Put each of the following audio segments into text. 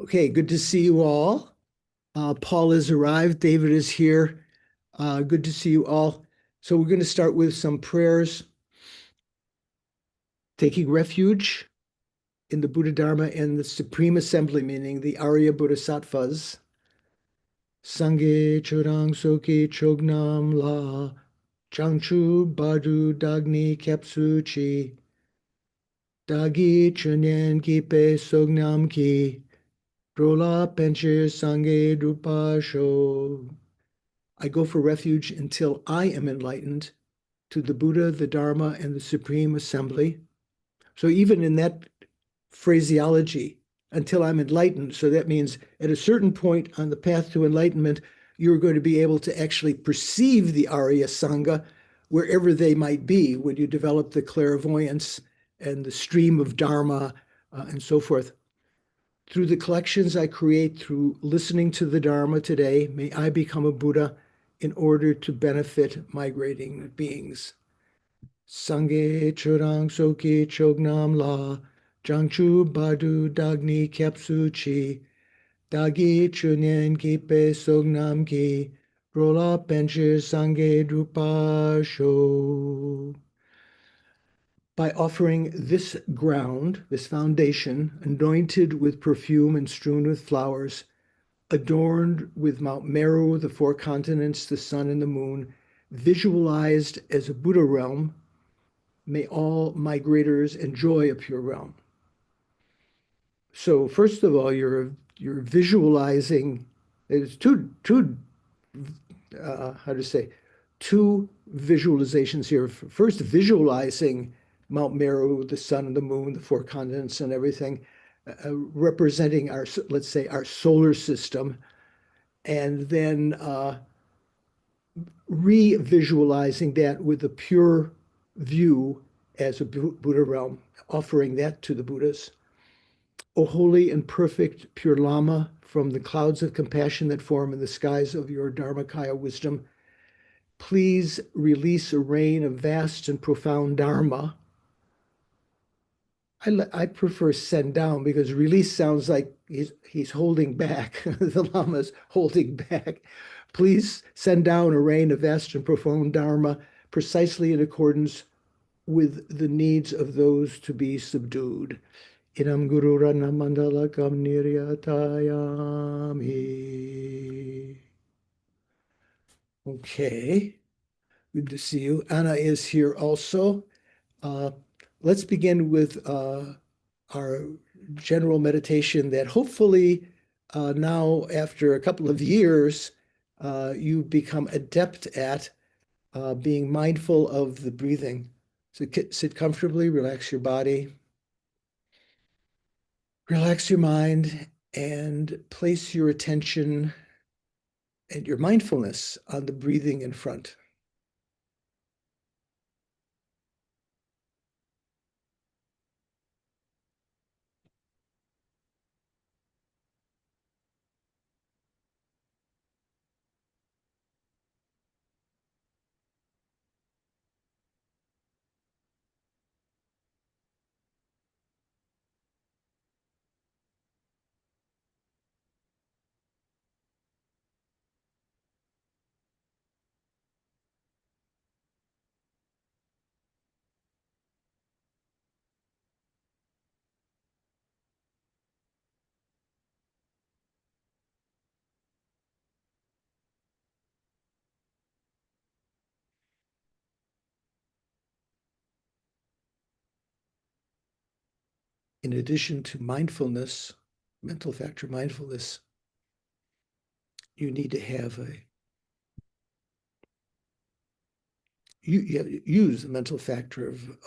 Okay, good to see you all. Paul has arrived. David is here. Good to see you all. So we're going to start with some prayers, taking refuge in the Buddha Dharma and the Supreme Assembly, meaning the Arya Bodhisattvas. Sangye Chodang Soki Chognam La Changchu Badu Dagni Kepsu Chi Dagi Chunyen Kipe Sognam Ki Drola Penche Sangye Drupa Sho. I go for refuge until I am enlightened to the Buddha, the Dharma, and the Supreme Assembly. So even in that phraseology, until I'm enlightened, so that means at a certain point on the path to enlightenment, you're going to be able to actually perceive the Arya Sangha wherever they might be when you develop the clairvoyance and the stream of Dharma and so forth. Through the collections I create through listening to the Dharma today, may I become a Buddha in order to benefit migrating beings. Sangye Churang Soki Chognam La Jangchu Badu Dagni Kepsu Chi Dagi Chunyen Kipe Sognam Ki Rola Penche Sangye Drupa Sho. By offering this ground, this foundation, anointed with perfume and strewn with flowers, adorned with Mount Meru, the four continents, the sun and the moon, visualized as a Buddha realm, may all migrators enjoy a pure realm. So first of all, you're visualizing. There's two how to say, two visualizations here. First, visualizing Mount Meru, the sun and the moon, the four continents and everything, representing our, let's say, our solar system, and then re-visualizing that with a pure view as a Buddha realm, offering that to the Buddhas. O holy and perfect pure Lama, from the clouds of compassion that form in the skies of your Dharmakaya wisdom, please release a rain of vast and profound Dharma. I prefer send down because release sounds like he's holding back. The Lama's holding back. Please send down a rain of vast and profound Dharma precisely in accordance with the needs of those to be subdued. Inam Guru Rana Mandala Kam Niryatayami. Okay, good to see you. Anna is here also. Let's begin with our general meditation that hopefully now, after a couple of years, you become adept at being mindful of the breathing. So sit comfortably, relax your body, relax your mind, and place your attention and your mindfulness on the breathing in front. In addition to mindfulness, mental factor mindfulness, you need to have you use the mental factor of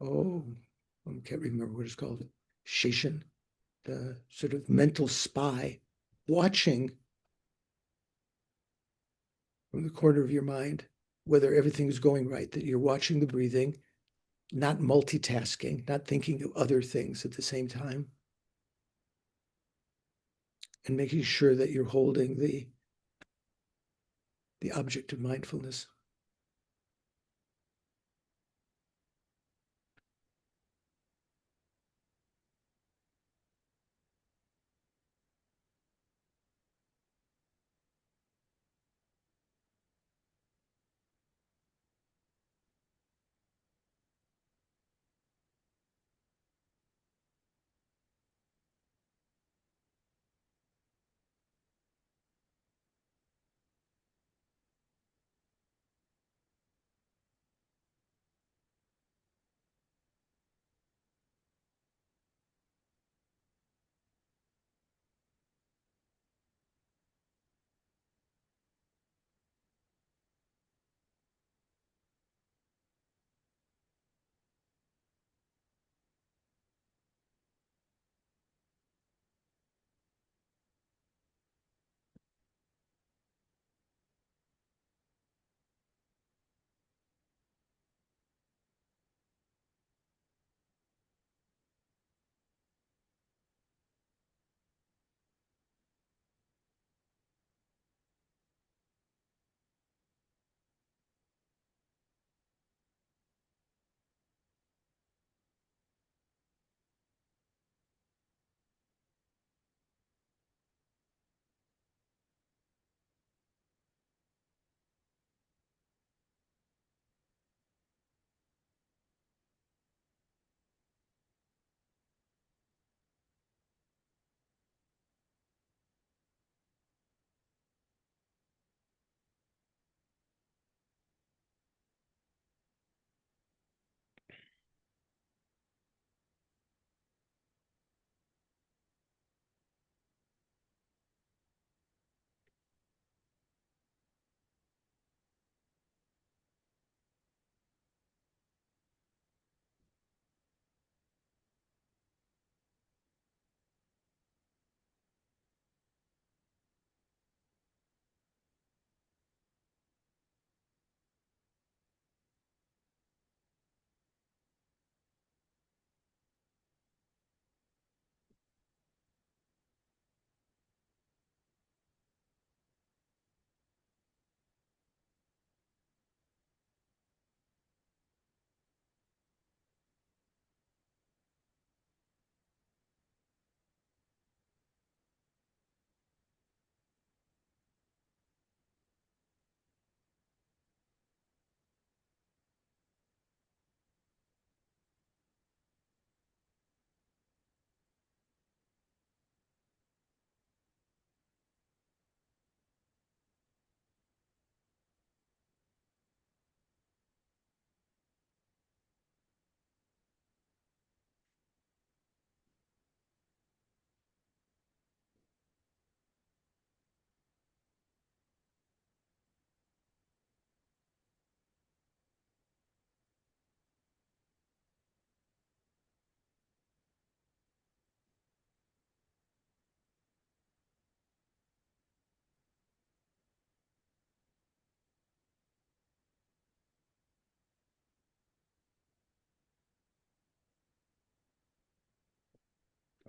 oh, I can't remember what it's called, Shishin, the sort of mental spy, watching from the corner of your mind whether everything is going right, that you're watching the breathing, not multitasking, not thinking of other things at the same time, and making sure that you're holding the object of mindfulness.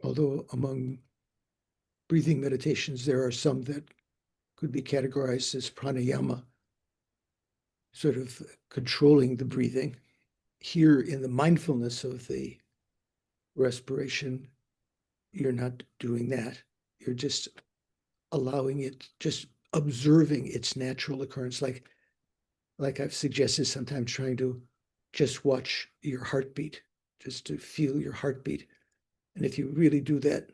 Although among breathing meditations, there are some that could be categorized as pranayama, sort of controlling the breathing. Here in the mindfulness of the respiration, you're not doing that. You're just allowing it, just observing its natural occurrence, like I've suggested sometimes, trying to just watch your heartbeat, just to feel your heartbeat. And if you really do that,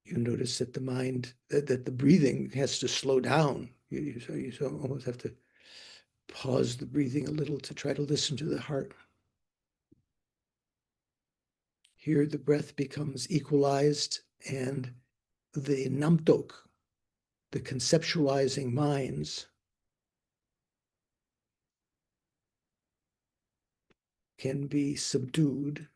you notice that the mind, that the breathing has to slow down. You almost have to pause the breathing a little to try to listen to the heart. Here, the breath becomes equalized, and the namtok, the conceptualizing minds, can be subdued.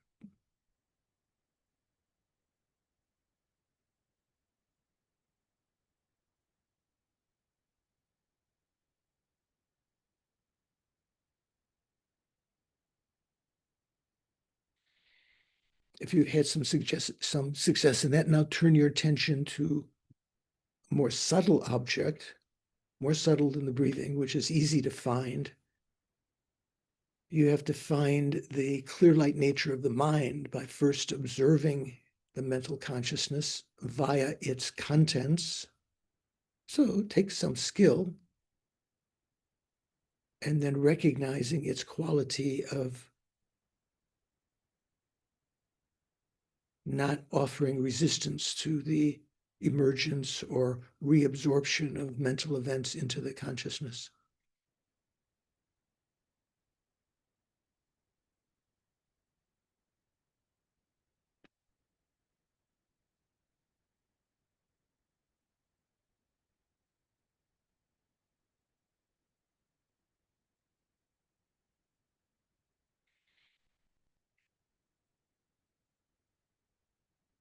If you had some success in that, now turn your attention to a more subtle object, more subtle than the breathing, which is easy to find. You have to find the clear light nature of the mind by first observing the mental consciousness via its contents. So it takes some skill, and then recognizing its quality of not offering resistance to the emergence or reabsorption of mental events into the consciousness.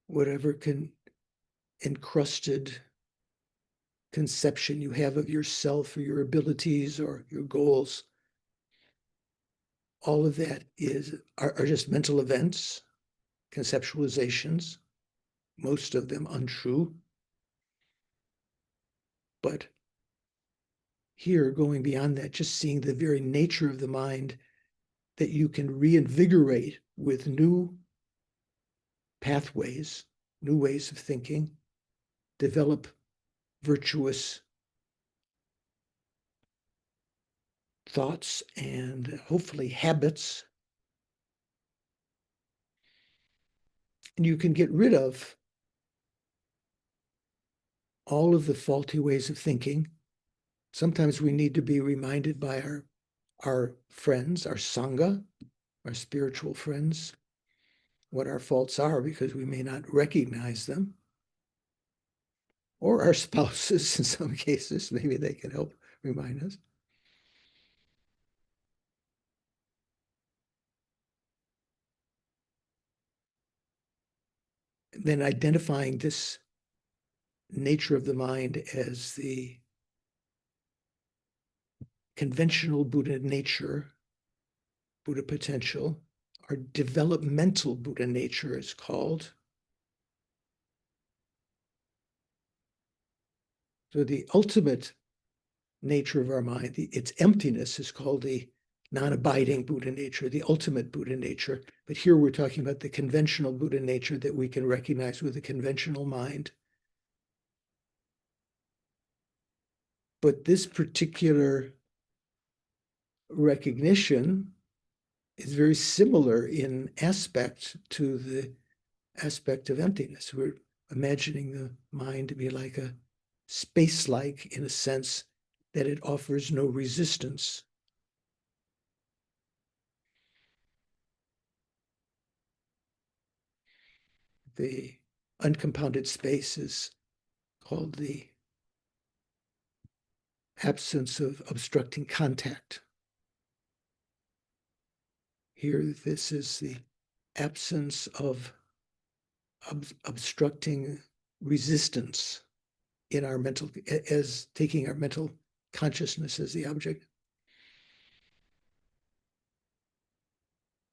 Whatever encrusted conception you have of yourself or your abilities or your goals, all of that are just mental events, conceptualizations, most of them untrue. But here, going beyond that, just seeing the very nature of the mind that you can reinvigorate with new pathways, new ways of thinking, develop virtuous thoughts and hopefully habits. And you can get rid of all of the faulty ways of thinking. Sometimes we need to be reminded by our friends, our sangha, our spiritual friends, what our faults are, because we may not recognize them. Or our spouses in some cases, maybe they can help remind us. Then identifying this nature of the mind as the conventional Buddha nature, Buddha potential, or developmental Buddha nature is called. So the ultimate nature of our mind, its emptiness, is called the non-abiding Buddha nature, the ultimate Buddha nature. But here we're talking about the conventional Buddha nature that we can recognize with a conventional mind. But this particular recognition is very similar in aspect to the aspect of emptiness. We're imagining the mind to be like a space-like, in a sense that it offers no resistance. The uncompounded space is called the absence of obstructing contact. Here, this is the absence of obstructing resistance in our mental, as taking our mental consciousness as the object.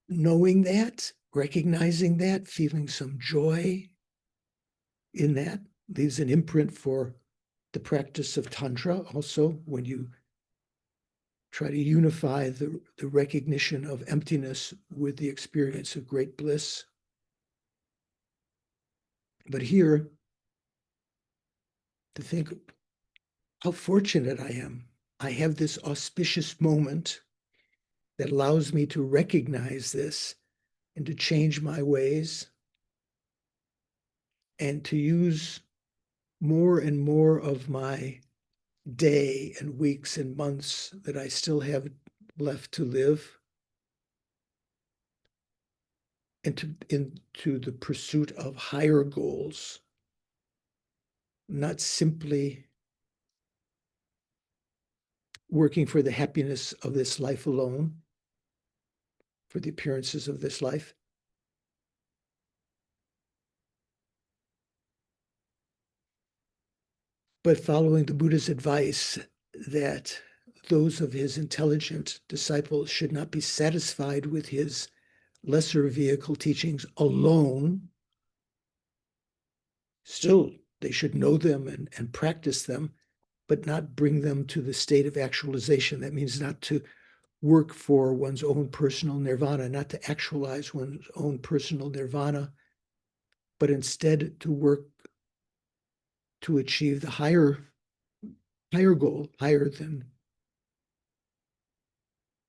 Knowing that, recognizing that, feeling some joy in that, leaves an imprint for the practice of Tantra also, when you try to unify the recognition of emptiness with the experience of great bliss. But here, to think how fortunate I am. I have this auspicious moment that allows me to recognize this and to change my ways and to use more and more of my day and weeks and months that I still have left to live into the pursuit of higher goals, not simply working for the happiness of this life alone, for the appearances of this life, but following the Buddha's advice that those of his intelligent disciples should not be satisfied with his lesser vehicle teachings alone. Still, they should know them and practice them, but not bring them to the state of actualization. That means not to work for one's own personal nirvana, not to actualize one's own personal nirvana, but instead to work to achieve the higher goal, higher than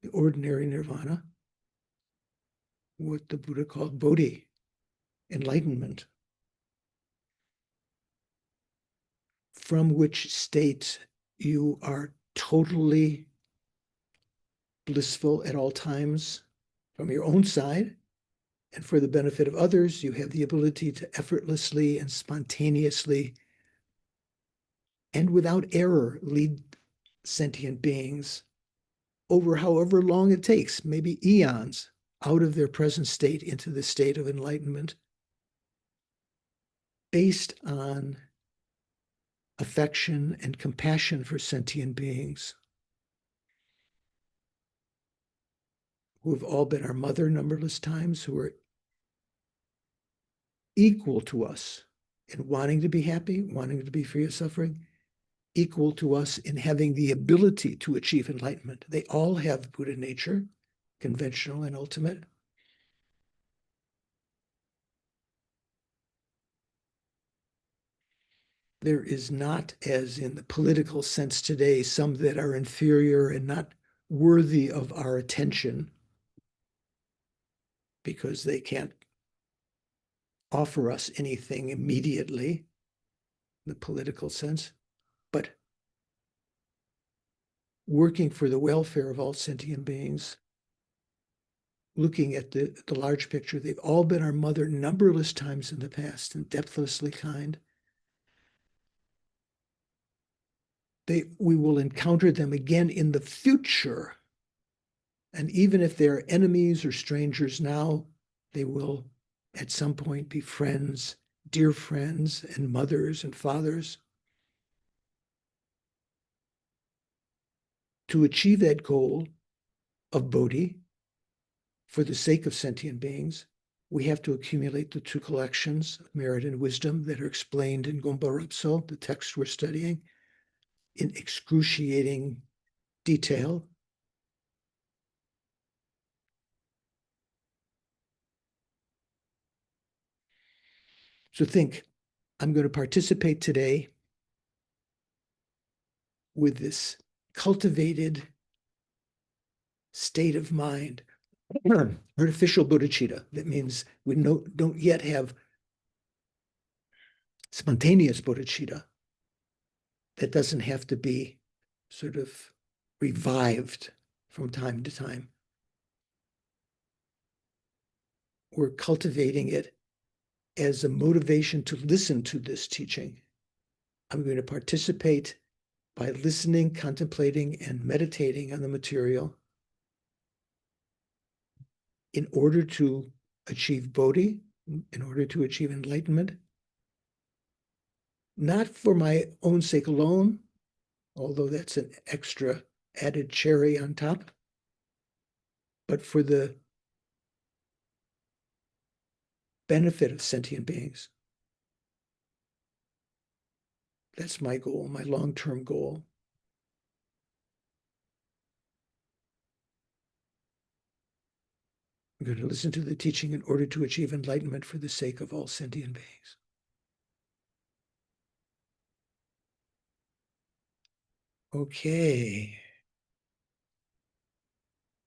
the ordinary nirvana, what the Buddha called bodhi, enlightenment, from which state you are totally blissful at all times from your own side, and for the benefit of others, you have the ability to effortlessly and spontaneously and without error lead sentient beings over however long it takes, maybe eons, out of their present state into the state of enlightenment, based on affection and compassion for sentient beings who have all been our mother numberless times, who are equal to us in wanting to be happy, wanting to be free of suffering, equal to us in having the ability to achieve enlightenment. They all have Buddha nature, conventional and ultimate. There is not, as in the political sense today, some that are inferior and not worthy of our attention because they can't offer us anything immediately in the political sense, but working for the welfare of all sentient beings, looking at the large picture. They've all been our mother numberless times in the past and depthlessly kind. We will encounter them again in the future. And even if they're enemies or strangers now, they will at some point be friends, dear friends, and mothers and fathers. To achieve that goal of bodhi, for the sake of sentient beings, we have to accumulate the two collections of merit and wisdom that are explained in Gompa Rapso, the text we're studying, in excruciating detail. So think, I'm going to participate today with this cultivated state of mind, artificial bodhicitta. That means we don't yet have spontaneous bodhicitta. That doesn't have to be sort of revived from time to time. We're cultivating it as a motivation to listen to this teaching. I'm going to participate by listening, contemplating, and meditating on the material in order to achieve bodhi, in order to achieve enlightenment, not for my own sake alone, although that's an extra added cherry on top, but for the benefit of sentient beings. That's my goal, my long-term goal. I'm going to listen to the teaching in order to achieve enlightenment for the sake of all sentient beings. Okay.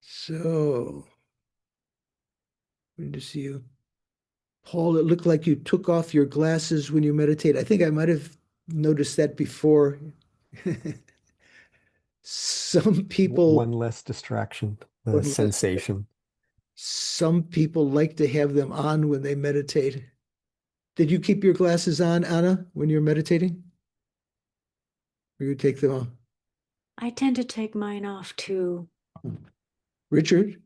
So, good to see you. Paul, it looked like you took off your glasses when you meditate. I think I might have noticed that before. Some people, One less distraction, the sensation. Some people like to have them on when they meditate. Did you keep your glasses on, Anna, when you're meditating? Or you take them off? I tend to take mine off too. Richard?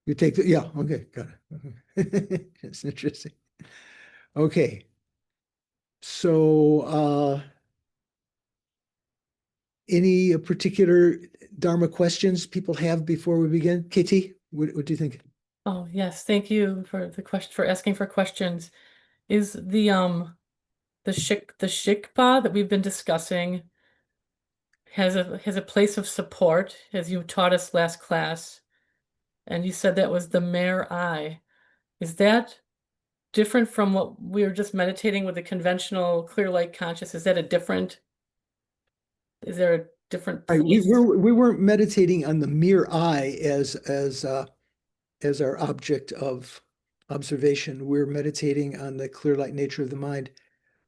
You take the, yeah, okay, got it. That's interesting. Okay. So, any particular Dharma questions people have before we begin? KT, what do you think? Oh, yes, thank you for the question, for asking for questions. Is the shikpa that we've been discussing has a place of support, as you taught us last class, and you said that was the mare I. Is that different from what we were just meditating with the conventional clear light conscious? Is that a different, is there a different Right, place? we weren't meditating on the mere I as our object of observation. We're meditating on the clear light nature of the mind.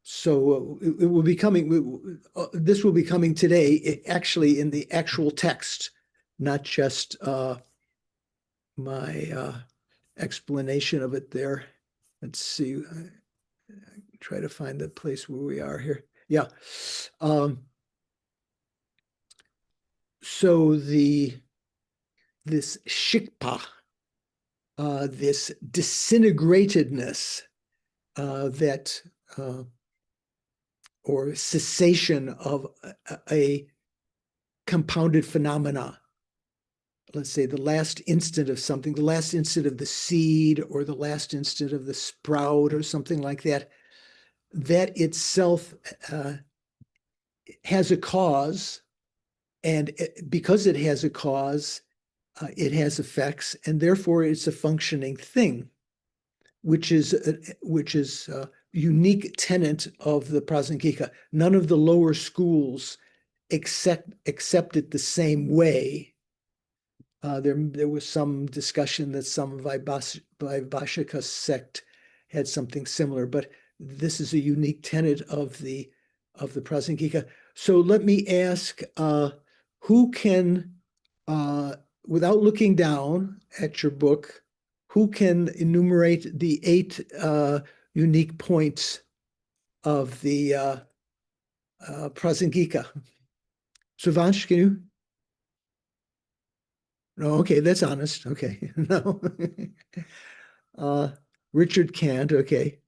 So it will be coming. This will be coming today, actually in the actual text, not just my explanation of it there. Let's see. Try to find the place where we are here. Yeah. So this shikpa, this disintegratedness that or cessation of a compounded phenomena. Let's say the last instant of something, the last instant of the seed or the last instant of the sprout or something like that, that itself has a cause. And because it has a cause, it has effects, and therefore it's a functioning thing, which is a unique tenet of the Prasangika. None of the lower schools accept it the same way. There was some discussion that some Vaibhashika sect had something similar, but this is a unique tenet of the Prasangika. So let me ask, who can, without looking down at your book, who can enumerate the 8 unique points of the Prasangika? Suvansh, can you? No, okay, that's honest. Okay, no. Richard can't. Okay.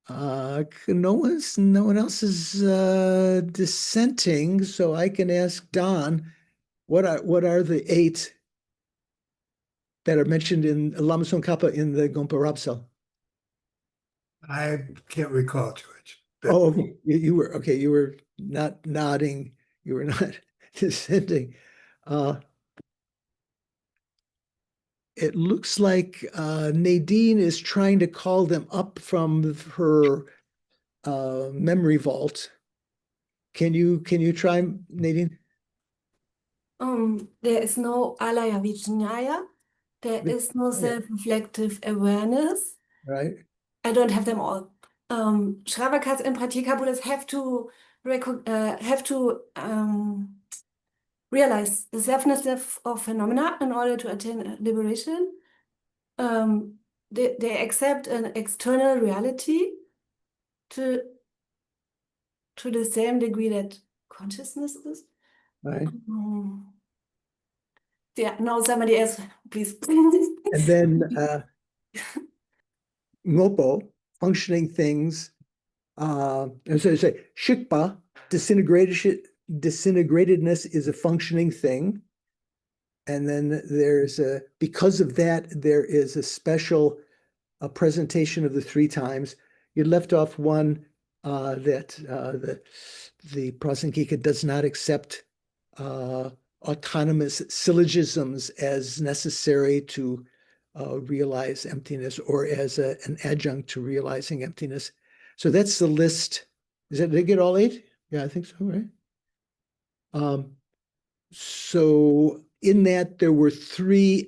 No one else is dissenting, so I can ask Don. What are the 8 that are mentioned in Lama Tsongkhapa in the Gompa Rapsal? I can't recall, George. Oh, okay. You were okay. You were not nodding. You were not dissenting. It looks like Nadine is trying to call them up from her memory vault. Can you try, Nadine? There is no alaya vijnaya. There is no self-reflective awareness. Right. I don't have them all. Shravakas and Pratika Buddhas have to realize the selfness of phenomena in order to attain liberation. They accept an external reality to the same degree that consciousness is. Right. Yeah, no, somebody else, please. And then ngopo, functioning things. And so I say shikpa, disintegratedness is a functioning thing. And then because of that, there is a special a presentation of the three times. You left off one that the Prasangika does not accept autonomous syllogisms as necessary to realize emptiness or as an adjunct to realizing emptiness. So that's the list. Did I get all 8? Yeah, I think so, right? So in that there were three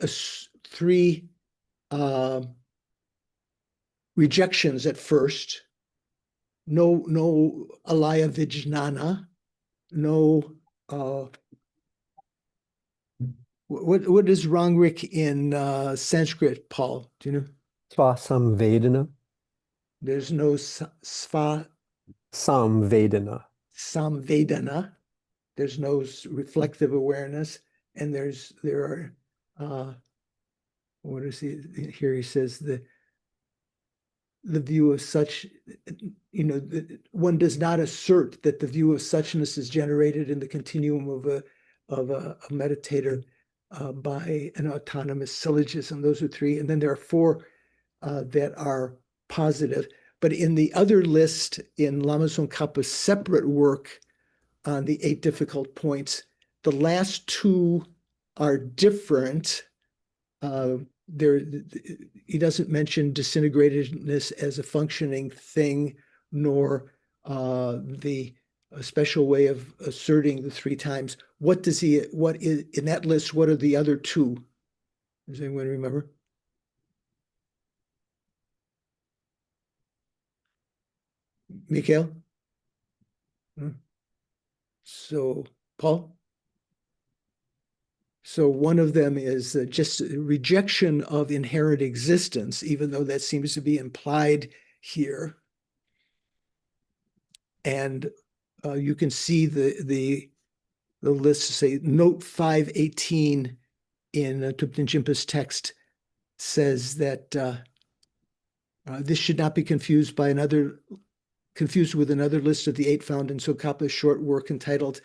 rejections at first. No alaya vijnana, no what is Rangrik in Sanskrit, Paul? Do you know? Svasamvedana. There's no sva Samvedana. samvedana. There's no reflective awareness, and there are what is he here? He says the view of such, one does not assert that the view of suchness is generated in the continuum of a meditator by an autonomous syllogism. Those are 3, and then there are 4 that are positive. But in the other list, in Lama Tsongkhapa's separate work on the 8 difficult points, the last 2 are different. He doesn't mention disintegratedness as a functioning thing, nor the special way of asserting the 3 times. What is in that list? What are the other 2? Does anyone remember? Mikhail? So, Paul? So one of them is just rejection of inherent existence, even though that seems to be implied here. And you can see the list, say, note 518 in Thupten Jinpa's text says that this should not be confused with another list of the 8 found in Tsongkhapa's short work entitled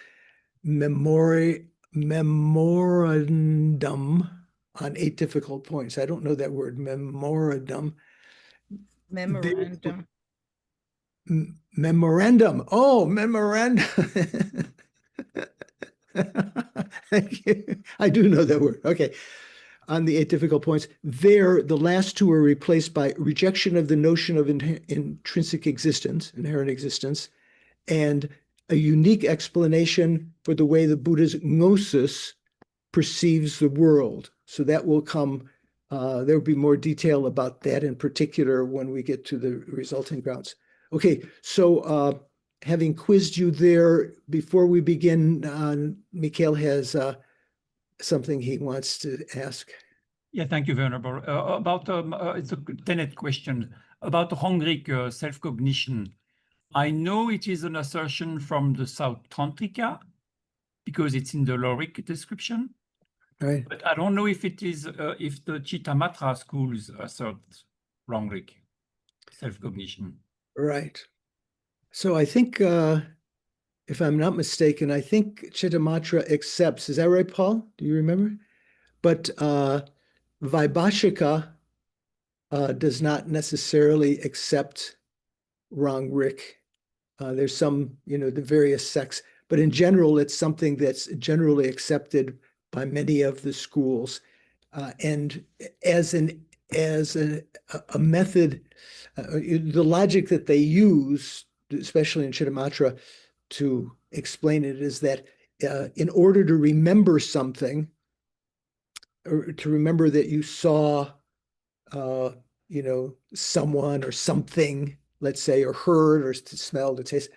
Memorandum on 8 difficult points. I don't know that word, memorandum. Memorandum. Memorandum. Oh, memorandum. Thank you. I do know that word. Okay. On the 8 difficult points, there, the last 2 are replaced by rejection of the notion of intrinsic existence, inherent existence, and a unique explanation for the way the Buddha's gnosis perceives the world. So that will come, there will be more detail about that in particular when we get to the resulting grounds. Okay, so having quizzed you there, before we begin, Mikhail has something he wants to ask. Yeah, thank you, Venerable. It's a tenet question about hongrik self-cognition. I know it is an assertion from the South Tantrika because it's in the Loric description. Right. But I don't know if it is if the Chittamatra schools assert hongrik self-cognition. Right. So I think, if I'm not mistaken, I think Chittamatra accepts. Is that right, Paul? Do you remember? But Vaibhashika does not necessarily accept Rangrik. There's some, the various sects, but in general, it's something that's generally accepted by many of the schools. And as a method, the logic that they use, especially in Chittamatra, to explain it is that in order to remember something, or to remember that you saw, someone or something, let's say, or heard or smelled or taste,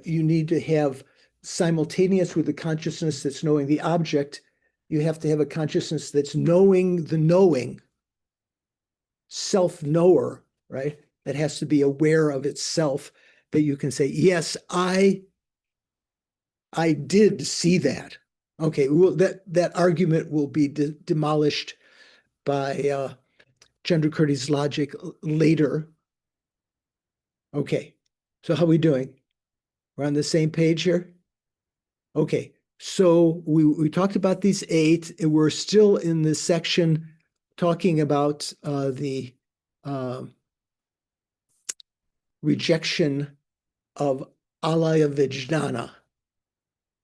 you need to have simultaneous with the consciousness that's knowing the object, you have to have a consciousness that's knowing the knowing, self-knower, right? That has to be aware of itself, that you can say, yes, I did see that. Okay, well, that argument will be demolished by Chandrakirti's logic later. Okay, so how are we doing? We're on the same page here? Okay, so we talked about these 8, and we're still in this section talking about the rejection of alaya vijnana.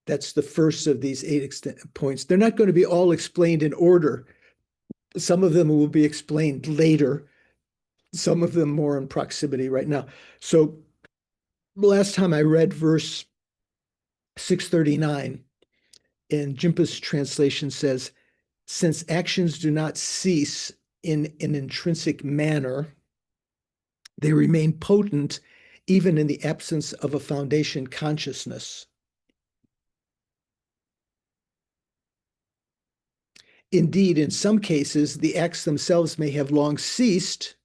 That's the first of these 8 points. They're not going to be all explained in order. Some of them will be explained later, some of them more in proximity right now. So last time I read verse 639, and Jimpa's translation says, since actions do not cease in an intrinsic manner, they remain potent even in the absence of a foundation consciousness. Indeed, in some cases, the acts themselves may have long ceased,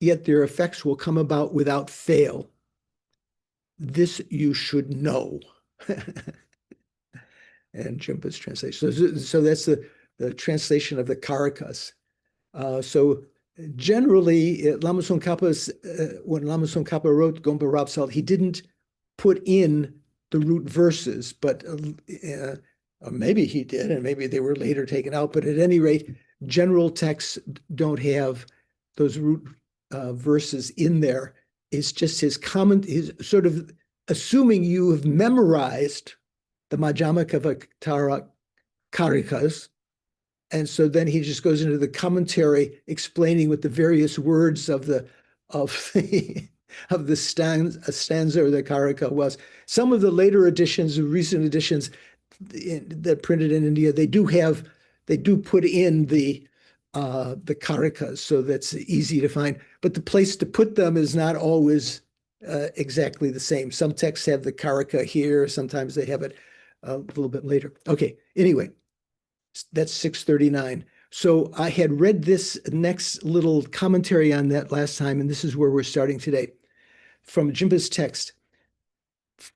yet their effects will come about without fail. This you should know. And Jimpa's translation. So that's the translation of the Karakas. So generally, Lama Tsongkhapa's, when Lama Tsongkhapa wrote Gompa Rapsal, he didn't put in the root verses, but maybe he did, and maybe they were later taken out. But at any rate, general texts don't have those root verses in there. It's just his comment, his sort of assuming you have memorized the Madhyamaka Karikas. And so then he just goes into the commentary explaining what the various words of the stanza or the karika was. Some of the later editions, recent editions that printed in India, they do put in the karikas, so that's easy to find. But the place to put them is not always exactly the same. Some texts have the karika here, sometimes they have it a little bit later. Okay, anyway. That's 639. So I had read this next little commentary on that last time, and this is where we're starting today. From Jimpa's text,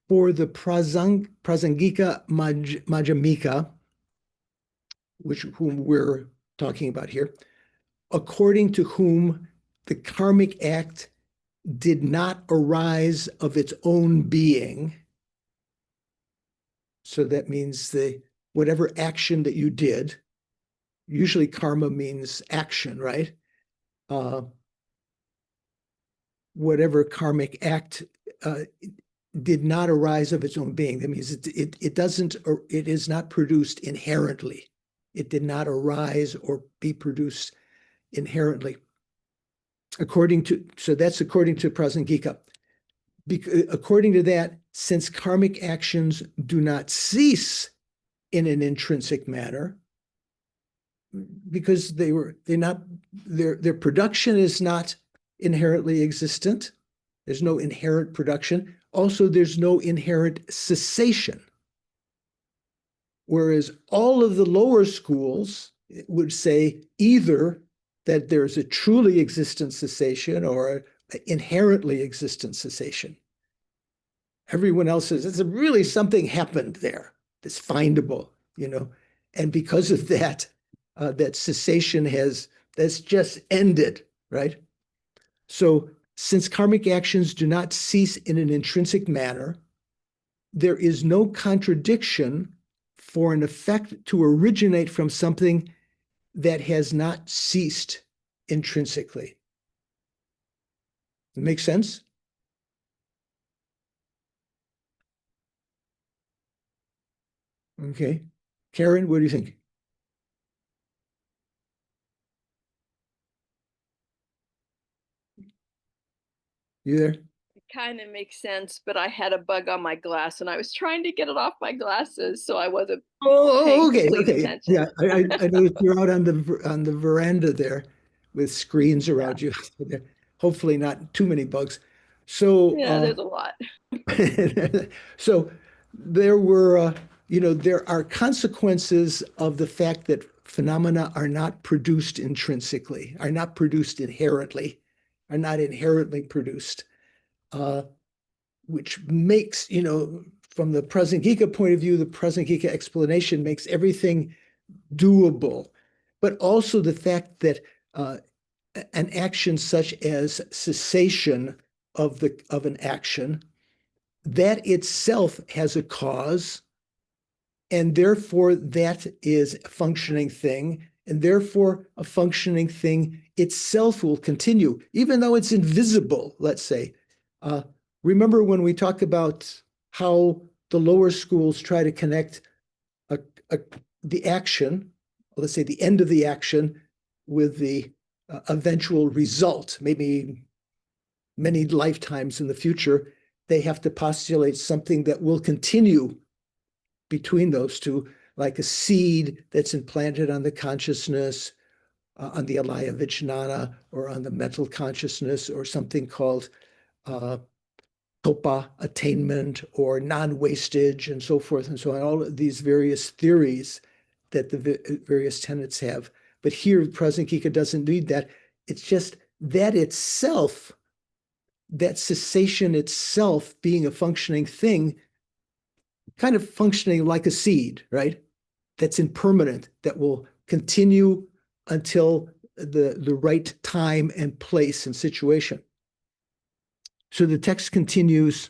for the Prasangika Madhyamika, whom we're talking about here, according to whom the karmic act did not arise of its own being. So that means whatever action that you did, usually karma means action, right? Whatever karmic act did not arise of its own being. That means it is not produced inherently. It did not arise or be produced inherently. So that's according to Prasangika. According to that, since karmic actions do not cease in an intrinsic manner, because their production is not inherently existent. There's no inherent production. Also, there's no inherent cessation. Whereas all of the lower schools would say either that there's a truly existent cessation or an inherently existent cessation. Everyone else says it's really something happened there that's findable, and because of that, that cessation that's just ended, right? So since karmic actions do not cease in an intrinsic manner, there is no contradiction for an effect to originate from something that has not ceased intrinsically. It makes sense? Okay. Karen, what do you think? You there? It kind of makes sense, but I had a bug on my glass and I was trying to get it off my glasses, so I wasn't paying Okay. complete attention. Yeah, I noticed you're out on the veranda there with screens around you. Hopefully not too many bugs. So Yeah, there's a lot. so there were, there are consequences of the fact that phenomena are not produced intrinsically, are not produced inherently, are not inherently produced, which makes, from the Prasangika point of view, the Prasangika explanation makes everything doable. But also the fact that an action such as cessation of an action, that itself has a cause, and therefore that is a functioning thing, and therefore a functioning thing itself will continue, even though it's invisible, let's say. Remember when we talk about how the lower schools try to connect the action, let's say the end of the action, with the eventual result, maybe many lifetimes in the future, they have to postulate something that will continue between those two, like a seed that's implanted on the consciousness, on the alaya vijnana, or on the mental consciousness, or something called Khapa, attainment, or non-wastage, and so forth and so on. All of these various theories that the various tenets have. But here, Prasangika doesn't need that. It's just that itself, that cessation itself being a functioning thing, kind of functioning like a seed, right? That's impermanent, that will continue until the right time and place and situation. So the text continues,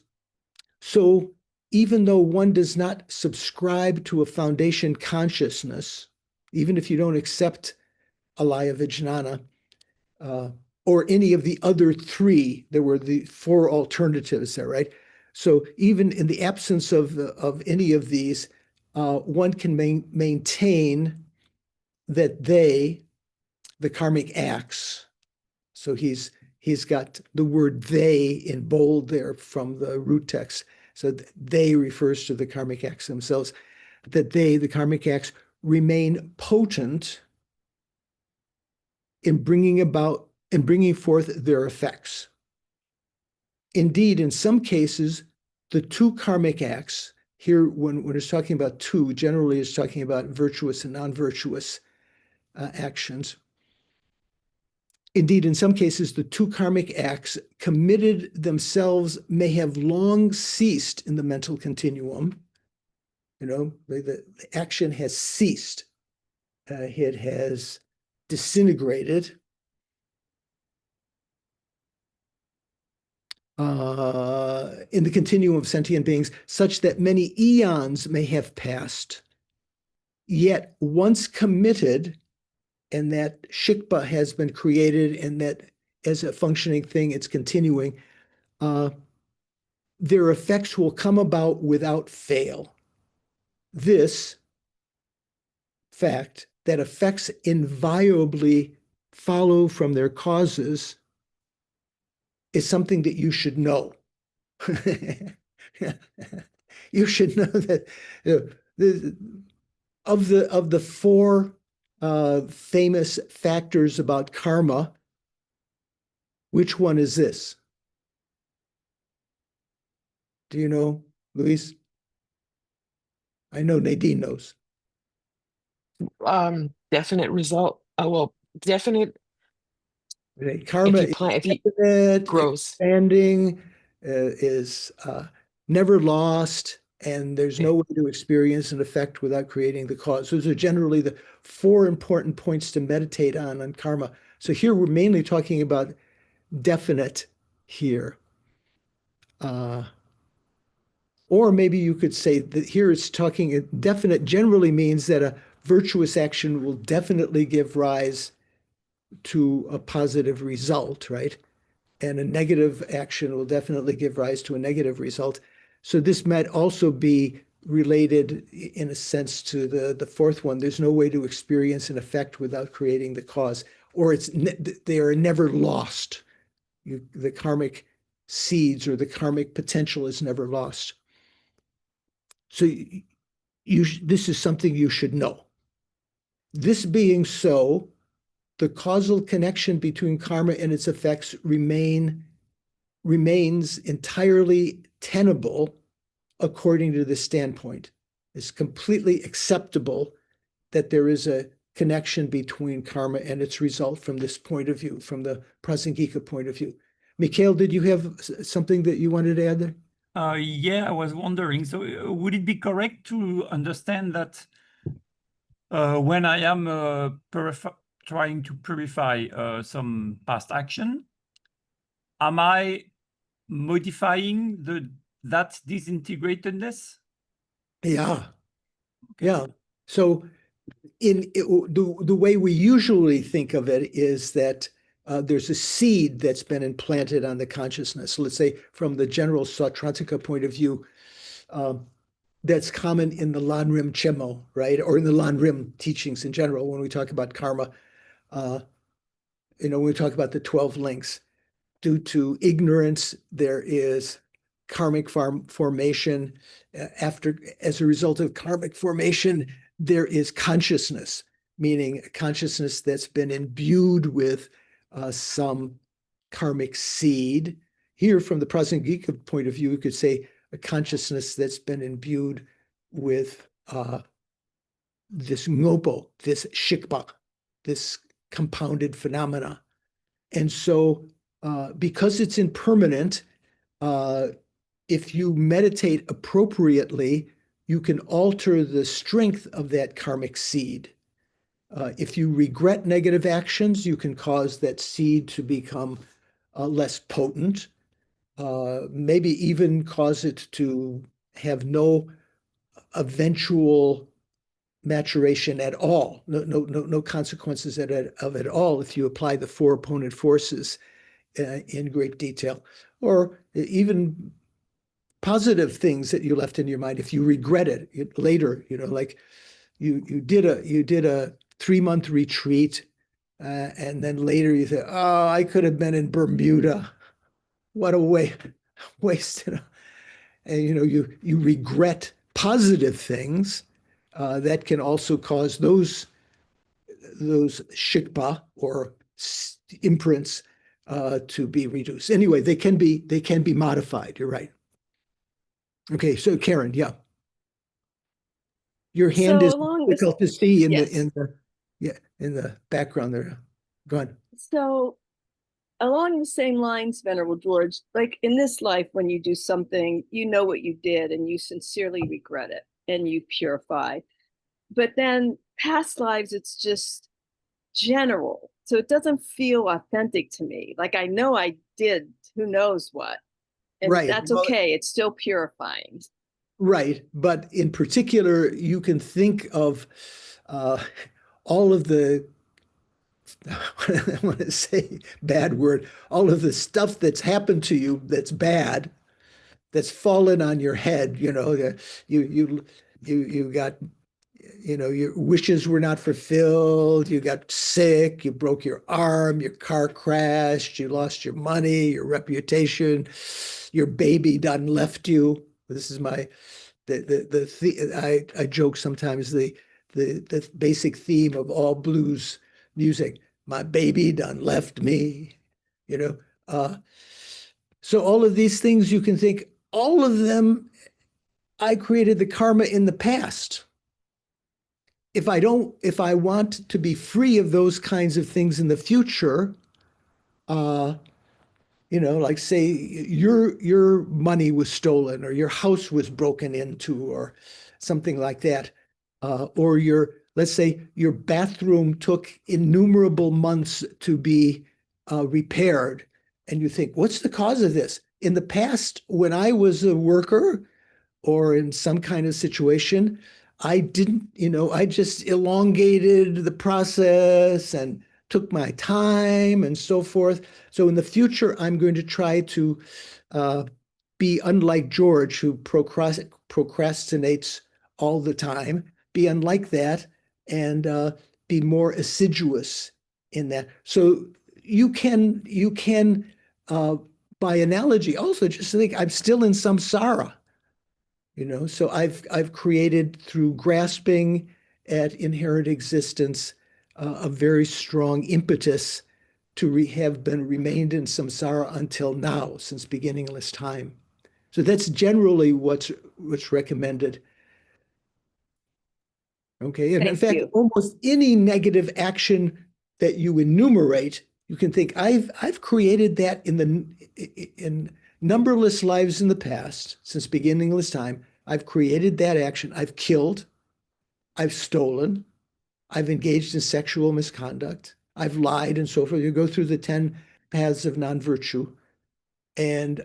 so even though one does not subscribe to a foundation consciousness, even if you don't accept alaya vijnana, or any of the other three, there were the four alternatives there, right? So even in the absence of any of these, one can maintain that the karmic acts, so he's got the word they in bold there from the root text. So they refers to the karmic acts themselves, that the karmic acts, remain potent in bringing forth their effects. Indeed, in some cases, the two karmic acts, here when it's talking about two, generally it's talking about virtuous and non-virtuous actions. Indeed, in some cases, the two karmic acts committed themselves may have long ceased in the mental continuum. You know, the action has ceased. It has disintegrated. In the continuum of sentient beings, such that many eons may have passed. Yet once committed, and that shikpa has been created, and that as a functioning thing, it's continuing, their effects will come about without fail. This fact, that effects inviolably follow from their causes, is something that you should know. You should know that of the four famous factors about karma, which one is this? Do you know, Luis? I know Nadine knows. Definite result. Well, definite. Karma if you is definite, grows. expanding, is never lost, and there's no way to experience an effect without creating the cause. Those are generally the four important points to meditate on karma. So here we're mainly talking about definite here. Or maybe you could say that here it's talking, definite generally means that a virtuous action will definitely give rise to a positive result, right? And a negative action will definitely give rise to a negative result. So this might also be related in a sense to the fourth one. There's no way to experience an effect without creating the cause, or they are never lost. The karmic seeds or the karmic potential is never lost. So this is something you should know. This being so, the causal connection between karma and its effects remains entirely tenable according to this standpoint. It's completely acceptable that there is a connection between karma and its result from this point of view, from the Prasangika point of view. Mikhail, did you have something that you wanted to add there? Yeah, I was wondering, so would it be correct to understand that when I am trying to purify some past action, am I modifying that disintegratedness? Yeah. Okay. Yeah. So the way we usually think of it is that there's a seed that's been implanted on the consciousness. Let's say from the general Sautrantika point of view, that's common in the Lanrim Chemo, right? Or in the Lanrim teachings in general, when we talk about karma, when we talk about the 12 links. Due to ignorance, there is karmic formation. As a result of karmic formation, there is consciousness, meaning a consciousness that's been imbued with some karmic seed. Here, from the Prasangika point of view, we could say a consciousness that's been imbued with this ngopo, this shikpa, this compounded phenomena. And so, because it's impermanent, if you meditate appropriately, you can alter the strength of that karmic seed. If you regret negative actions, you can cause that seed to become less potent, maybe even cause it to have no eventual maturation at all, no consequences of it all if you apply the four opponent forces in great detail, or even positive things that you left in your mind if you regret it later. Like you did a 3-month retreat, and then later you say, "Oh, I could have been in Bermuda. What a waste!" And you regret positive things that can also cause those shikpa or imprints to be reduced. Anyway, they can be modified. You're right. Okay, so Karen, yeah, your hand So is along this, difficult to see in yes. the background there. Go on. So along the same lines, Venerable George, like in this life, when you do something, you know what you did and you sincerely regret it and you purify. But then past lives, it's just general. So it doesn't feel authentic to me. Like I know I did who knows what. And Right. that's Well, okay. It's still purifying. right. But in particular, you can think of all of the, I want to say bad word, all of the stuff that's happened to you that's bad, that's fallen on your head. You got, your wishes were not fulfilled, you got sick, you broke your arm, your car crashed, you lost your money, your reputation, your baby done left you. This is I joke sometimes the basic theme of all blues music. My baby done left me, you know. So all of these things you can think, all of them, I created the karma in the past. If I want to be free of those kinds of things in the future, like say your money was stolen or your house was broken into or something like that, or let's say your bathroom took innumerable months to be repaired, and you think, what's the cause of this? In the past, when I was a worker or in some kind of situation, I didn't, I just elongated the process and took my time and so forth. So in the future, I'm going to try to be unlike George, who procrastinates all the time, be unlike that and be more assiduous in that. So you can, by analogy, also just think I'm still in samsara. So I've created through grasping at inherent existence a very strong impetus to have been remained in samsara until now, since beginningless time. So that's generally what's recommended. Okay, and in Thank fact, you. almost any negative action that you enumerate, you can think I've created that in numberless lives in the past, since beginningless time. I've created that action. I've killed, I've stolen, I've engaged in sexual misconduct, I've lied, and so forth. You go through the 10 paths of non-virtue and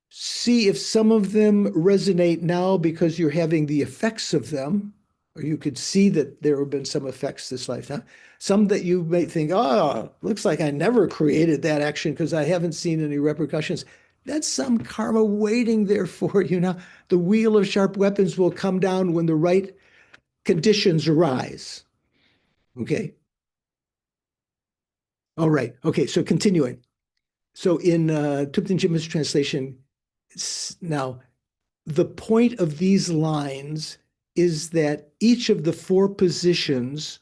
see if some of them resonate now because you're having the effects of them. or you could see that there have been some effects this lifetime. Some that you may think, oh, looks like I never created that action because I haven't seen any repercussions. That's some karma waiting there for you. Now, the wheel of sharp weapons will come down when the right conditions arise. Okay. All right. Okay. So continuing. So in Thupten Jinpa's translation, now the point of these lines is that each of the four positions,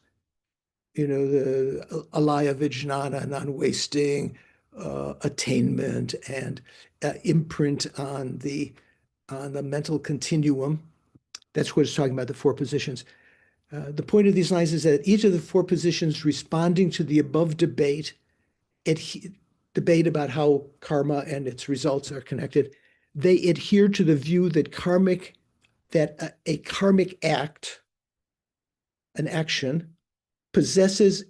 the alaya vijnana, non-wasting, attainment, and imprint on the mental continuum. That's what it's talking about, the four positions. The point of these lines is that each of the four positions responding to the above debate about how karma and its results are connected, they adhere to the view that a karmic act, an action, possesses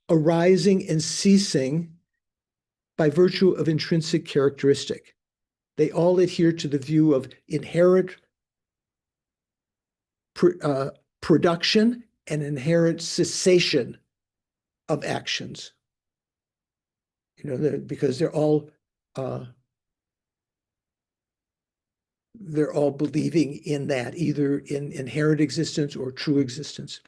arising and ceasing by virtue of intrinsic characteristic. They all adhere to the view of inherent production and inherent cessation of actions. Because they're all believing in that, either in inherent existence or true existence,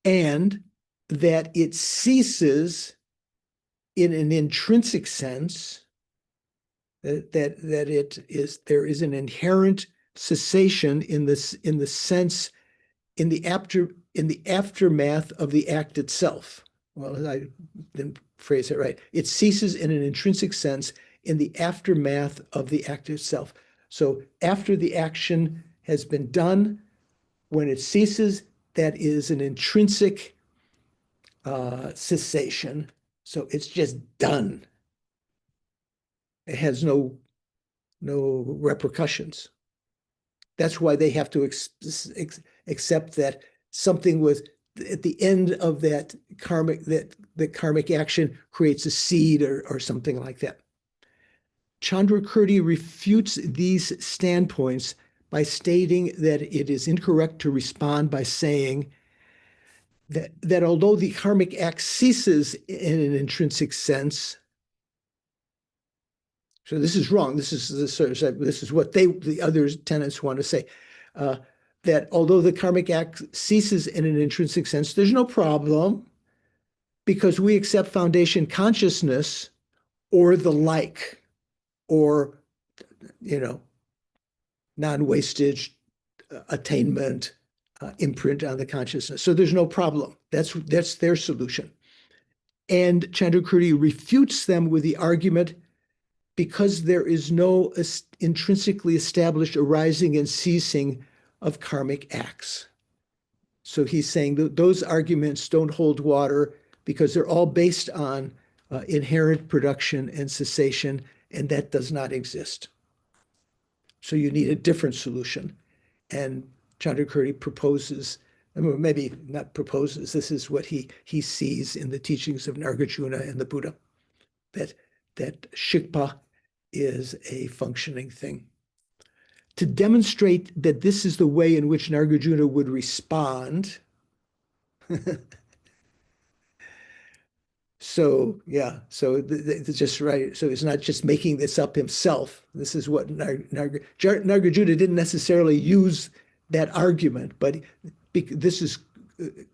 and that it ceases in an intrinsic sense, that there is an inherent cessation in the sense in the aftermath of the act itself. Well, I didn't phrase it right. It ceases in an intrinsic sense in the aftermath of the act itself. So after the action has been done, when it ceases, that is an intrinsic cessation. So it's just done. It has no repercussions. That's why they have to accept that something was at the end of that karmic action creates a seed or something like that. Chandrakirti refutes these standpoints by stating that it is incorrect to respond by saying that although the karmic act ceases in an intrinsic sense, so this is wrong. This is what the other tenets want to say. That although the karmic act ceases in an intrinsic sense, there's no problem because we accept foundation consciousness or the like, or non-wastage, attainment, imprint on the consciousness. So there's no problem. That's their solution. And Chandrakirti refutes them with the argument because there is no intrinsically established arising and ceasing of karmic acts. So he's saying that those arguments don't hold water because they're all based on inherent production and cessation, and that does not exist. So you need a different solution. And Chandrakirti proposes, maybe not proposes, this is what he sees in the teachings of Nagarjuna and the Buddha, that Shikpa is a functioning thing. To demonstrate that this is the way in which Nagarjuna would respond, so just right. So he's not just making this up himself. This is what Nagarjuna didn't necessarily use that argument, but this is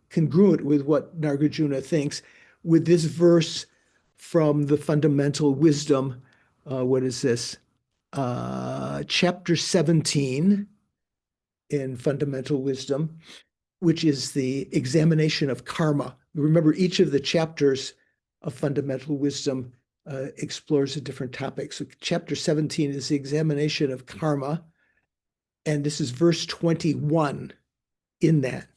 congruent with what Nagarjuna thinks with this verse from the Fundamental Wisdom. What is this? Chapter 17 in Fundamental Wisdom, which is the examination of karma. Remember, each of the chapters of Fundamental Wisdom explores a different topic. So chapter 17 is the examination of karma, and this is verse 21 in that.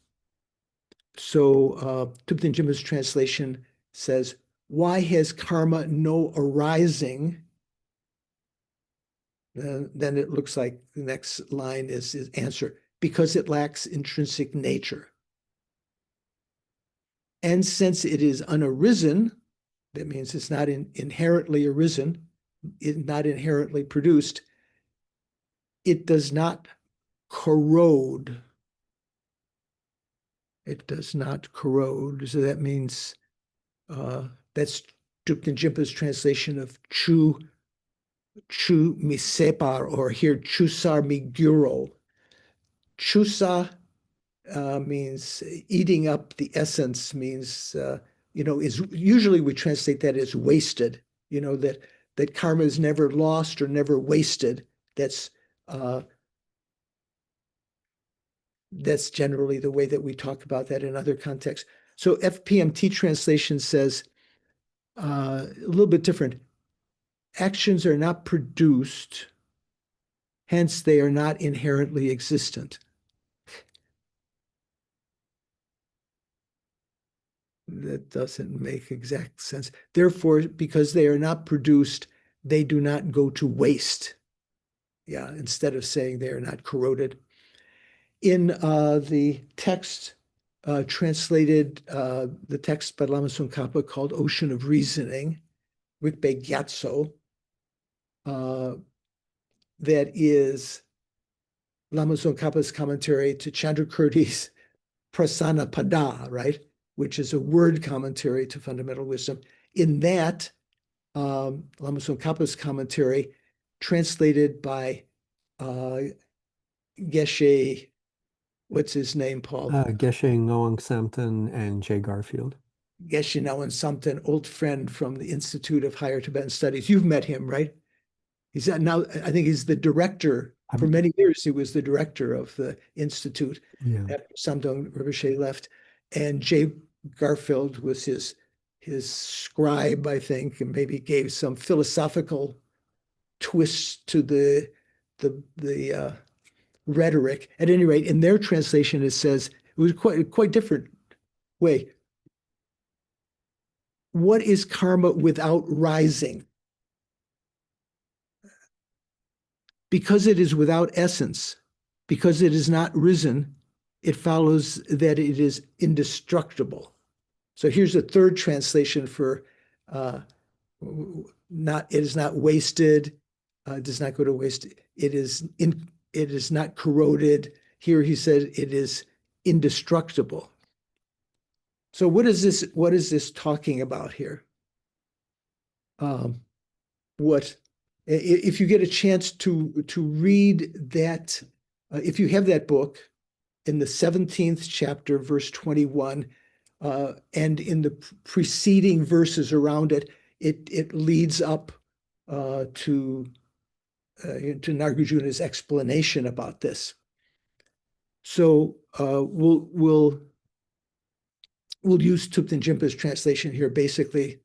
So Thupten Jinpa's translation says, why has karma no arising? Then it looks like the next line is his answer, because it lacks intrinsic nature. And since it is unarisen, that means it's not inherently arisen, it's not inherently produced, it does not corrode It does not corrode. So that means that's Drupten Jinpa's translation of chu mi separ, or here chusar mi gyuro. Chusa means eating up the essence, means, is usually we translate that as wasted, that karma is never lost or never wasted. That's generally the way that we talk about that in other contexts. So FPMT translation says a little bit different. Actions are not produced, hence they are not inherently existent. That doesn't make exact sense. Therefore, because they are not produced, they do not go to waste. Yeah, instead of saying they are not corroded. In the text translated, the text by Lama Tsongkhapa called Ocean of Reasoning, Rikpe Gyatso, that is Lama Tsongkhapa's commentary to Chandrakirti's Prasana Pada, right? Which is a word commentary to fundamental wisdom. In that, Lama Tsongkhapa's commentary, translated by Geshe, what's his name, Paul? Geshe Ngawang Samten and Jay Garfield. Geshe Ngawang Samten, old friend from the Institute of Higher Tibetan Studies. You've met him, right? He's now, I think he's the director. For many years, he was the director of the Institute after Samdong Rinpoche left. And Jay Garfield was his scribe, I think, and maybe gave some philosophical twist to the rhetoric. At any rate, in their translation, it says, it was quite different way. What is karma without rising? Because it is without essence, because it is not risen, it follows that it is indestructible. So here's a third translation for it is not wasted, does not go to waste. It is not corroded. Here he said it is indestructible. So what is this talking about here? If you get a chance to read that, if you have that book, in the 17th chapter, verse 21, and in the preceding verses around it, it leads up to Nagarjuna's explanation about this. So we'll use Thupten Jinpa's translation here, basically.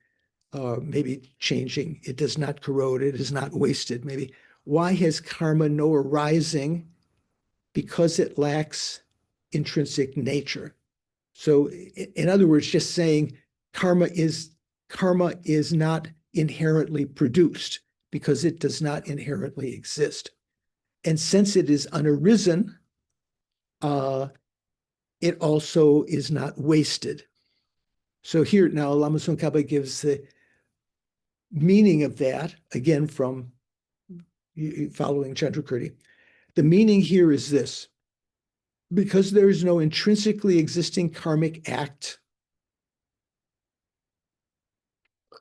Maybe changing, it does not corrode, it is not wasted. Maybe, why has karma no arising? Because it lacks intrinsic nature. So in other words, just saying karma is not inherently produced because it does not inherently exist. And since it is unarisen, it also is not wasted. So here now, Lama Tsongkhapa gives the meaning of that, again, from following Chandrakirti. The meaning here is this: because there is no intrinsically existing karmic act,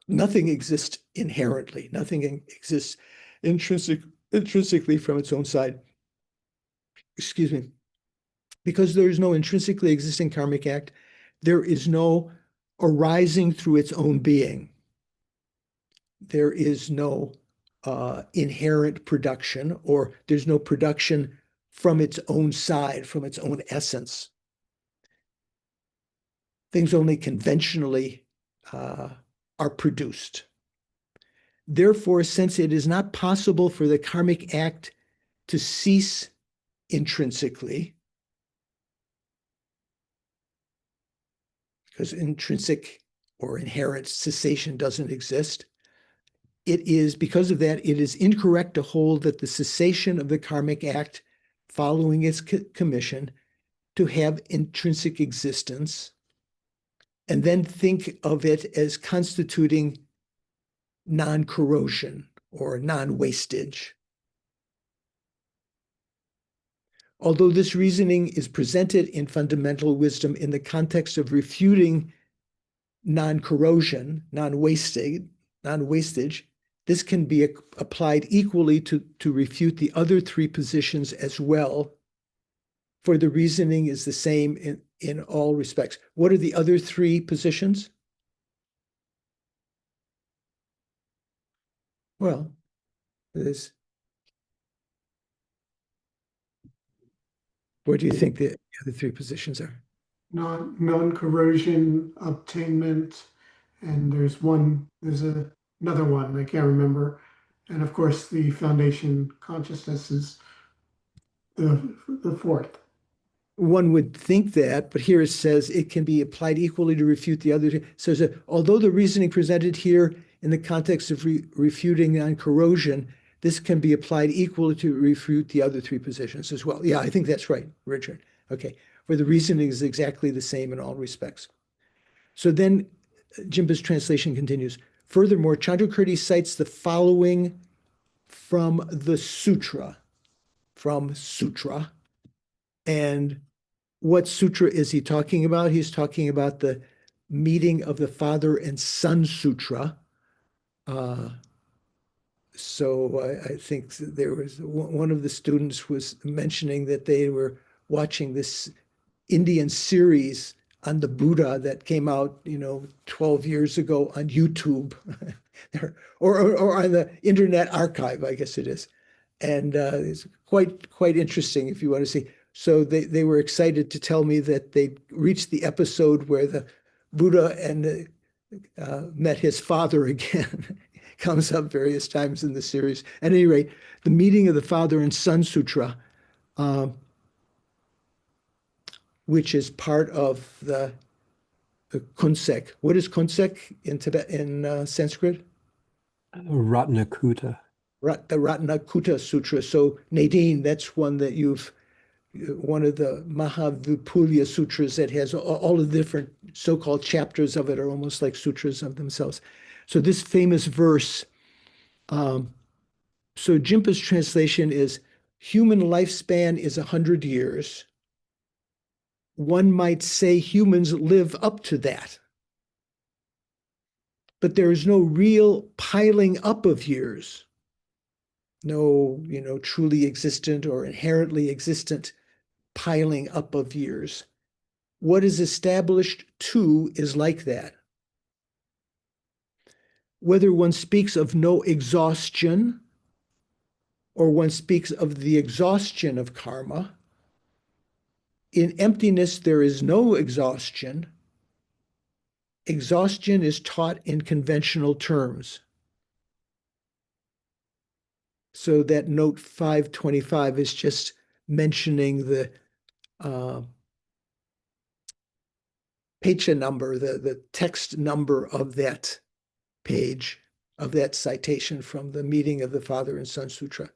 nothing exists inherently, nothing exists intrinsically from its own side. Excuse me. Because there is no intrinsically existing karmic act, there is no arising through its own being. There is no inherent production, or there's no production from its own side, from its own essence. Things only conventionally are produced. Therefore, since it is not possible for the karmic act to cease intrinsically, because intrinsic or inherent cessation doesn't exist, it is, because of that, it is incorrect to hold that the cessation of the karmic act following its commission to have intrinsic existence, and then think of it as constituting non-corrosion or non-wastage. Although this reasoning is presented in fundamental wisdom in the context of refuting non-corrosion, non-wastage, this can be applied equally to refute the other three positions as well, for the reasoning is the same in all respects. What are the other three positions? Well, there's, what do you think the other three positions are? Non-corrosion, obtainment, and there's another one I can't remember. And of course, the foundation consciousness is the fourth. One would think that, but here it says it can be applied equally to refute the other two. So although the reasoning presented here in the context of refuting non-corrosion, this can be applied equally to refute the other three positions as well. Yeah, I think that's right, Richard. Okay, where the reasoning is exactly the same in all respects. So then Jimba's translation continues. Furthermore, Chandrakirti cites the following from the sutra, and what sutra is he talking about? He's talking about the meeting of the Father and Son Sutra. So I think there was one of the students was mentioning that they were watching this Indian series on the Buddha that came out, 12 years ago on YouTube or on the Internet Archive, I guess it is. And it's quite interesting if you want to see. So they were excited to tell me that they reached the episode where the Buddha and met his father again. Comes up various times in the series. At any rate, the meeting of the Father and Son Sutra, which is part of the Kunsek. What is Kunsek in Tibet in Sanskrit? Ratnakuta. The Ratnakuta Sutra. So Nadine, that's one that one of the Mahavipulya Sutras that has all the different so-called chapters of it are almost like sutras of themselves. So this famous verse, so Jimpa's translation is, human lifespan is 100 years. One might say humans live up to that. But there is no real piling up of years. No, truly existent or inherently existent piling up of years. What is established too is like that. Whether one speaks of no exhaustion or one speaks of the exhaustion of karma, in emptiness there is no exhaustion. Exhaustion is taught in conventional terms. So that note 525 is just mentioning the pecha number, the text number of that page, of that citation from the meeting of the Father and Son Sutra.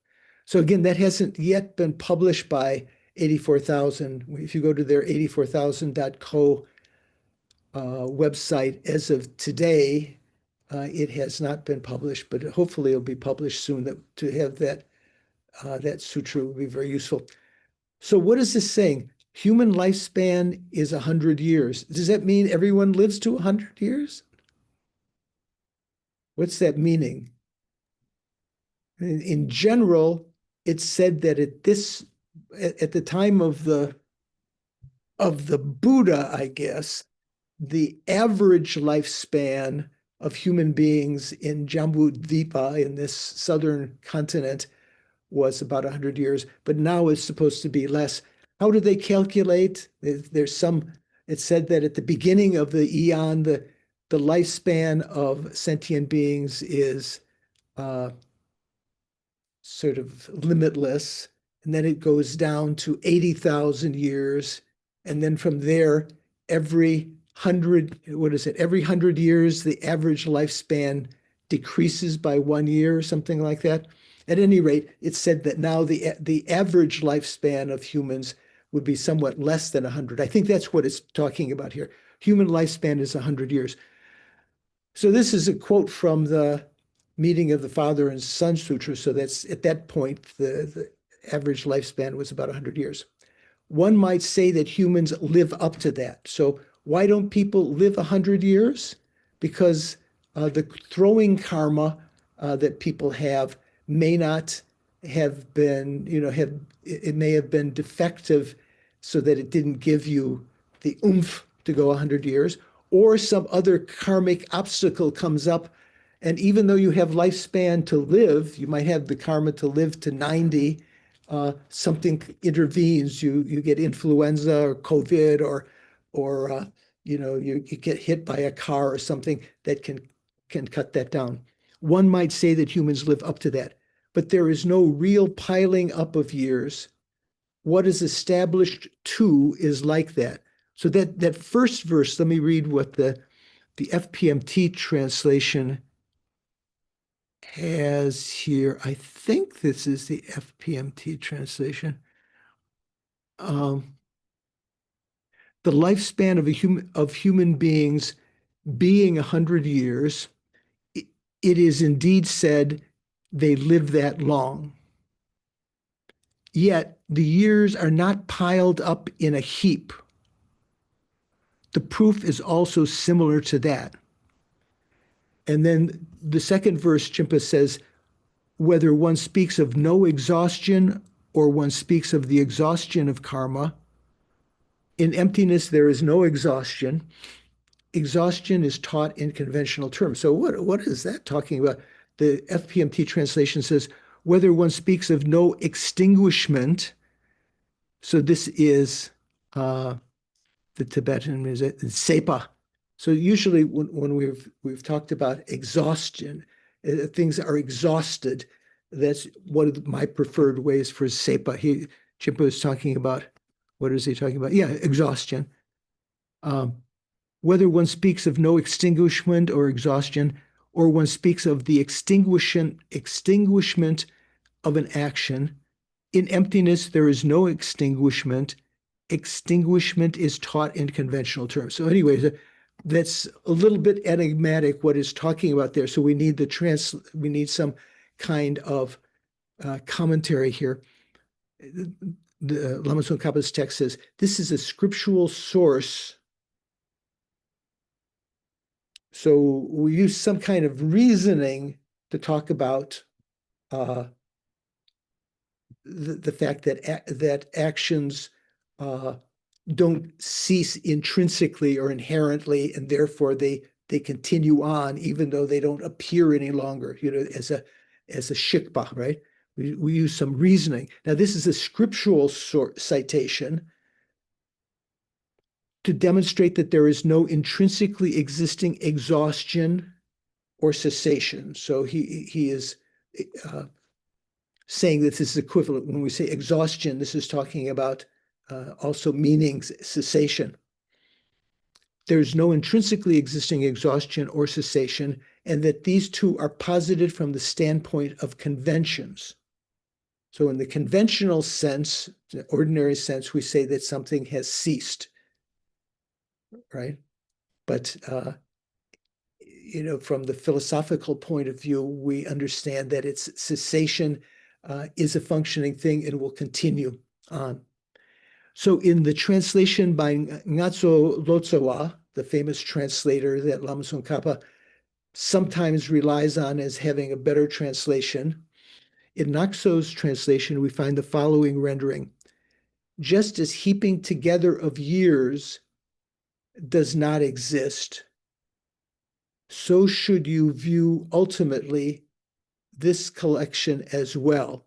So again, that hasn't yet been published by 84,000. If you go to their 84,000.co website, as of today, it has not been published, but hopefully it'll be published soon. To have that sutra would be very useful. So what is this saying? Human lifespan is 100 years. Does that mean everyone lives to 100 years? What's that meaning? In general, it's said that at the time of the Buddha, I guess, the average lifespan of human beings in Jambudvipa, in this southern continent, was about 100 years, but now it's supposed to be less. How do they calculate? It said that at the beginning of the eon, the lifespan of sentient beings is sort of limitless, and then it goes down to 80,000 years, and then from there, every 100 years, the average lifespan decreases by 1 year or something like that. At any rate, it's said that now the average lifespan of humans would be somewhat less than 100. I think that's what it's talking about here. Human lifespan is 100 years. So this is a quote from the meeting of the Father and Son Sutra. So that's at that point, the average lifespan was about 100 years. one might say that humans live up to that. So why don't people live 100 years? Because the throwing karma that people have may not have been, it may have been defective so that it didn't give you the oomph to go 100 years, or some other karmic obstacle comes up. And even though you have lifespan to live, you might have the karma to live to 90, something intervenes. You get influenza or COVID, or you get hit by a car or something that can cut that down. One might say that humans live up to that, but there is no real piling up of years. What is established too is like that. So that first verse, let me read what the FPMT translation has here. I think this is the FPMT translation. The lifespan of human beings being 100 years, it is indeed said they live that long. Yet the years are not piled up in a heap. The proof is also similar to that. And then the second verse, Chimpa says, whether one speaks of no exhaustion or one speaks of the exhaustion of karma, in emptiness there is no exhaustion. Exhaustion is taught in conventional terms. So what is that talking about? The FPMT translation says, whether one speaks of no extinguishment, so this is the Tibetan is sepa. So usually when we've talked about exhaustion, things are exhausted. That's one of my preferred ways for sepa. Chimpa is talking about, what is he talking about? Yeah, exhaustion. Whether one speaks of no extinguishment or exhaustion, or one speaks of the extinguishment of an action, in emptiness there is no extinguishment. Extinguishment is taught in conventional terms. So anyways, that's a little bit enigmatic what it's talking about there. So we need we need some kind of commentary here. The Lama Tsongkhapa's text says, this is a scriptural source. So we use some kind of reasoning to talk about the fact that actions don't cease intrinsically or inherently, and therefore they continue on even though they don't appear any longer, as a shikpa, right? We use some reasoning. Now, this is a scriptural citation to demonstrate that there is no intrinsically existing exhaustion or cessation. So he is saying that this is equivalent. When we say exhaustion, this is talking about also meaning cessation. There's no intrinsically existing exhaustion or cessation, and that these two are posited from the standpoint of conventions. So in the conventional sense, the ordinary sense, we say that something has ceased, right? But from the philosophical point of view, we understand that its cessation is a functioning thing and will continue on. So in the translation by Ngatso Lotsawa, the famous translator that Lama Tsongkhapa sometimes relies on as having a better translation, in Ngatso's translation, we find the following rendering. Just as heaping together of years does not exist, so should you view ultimately this collection as well.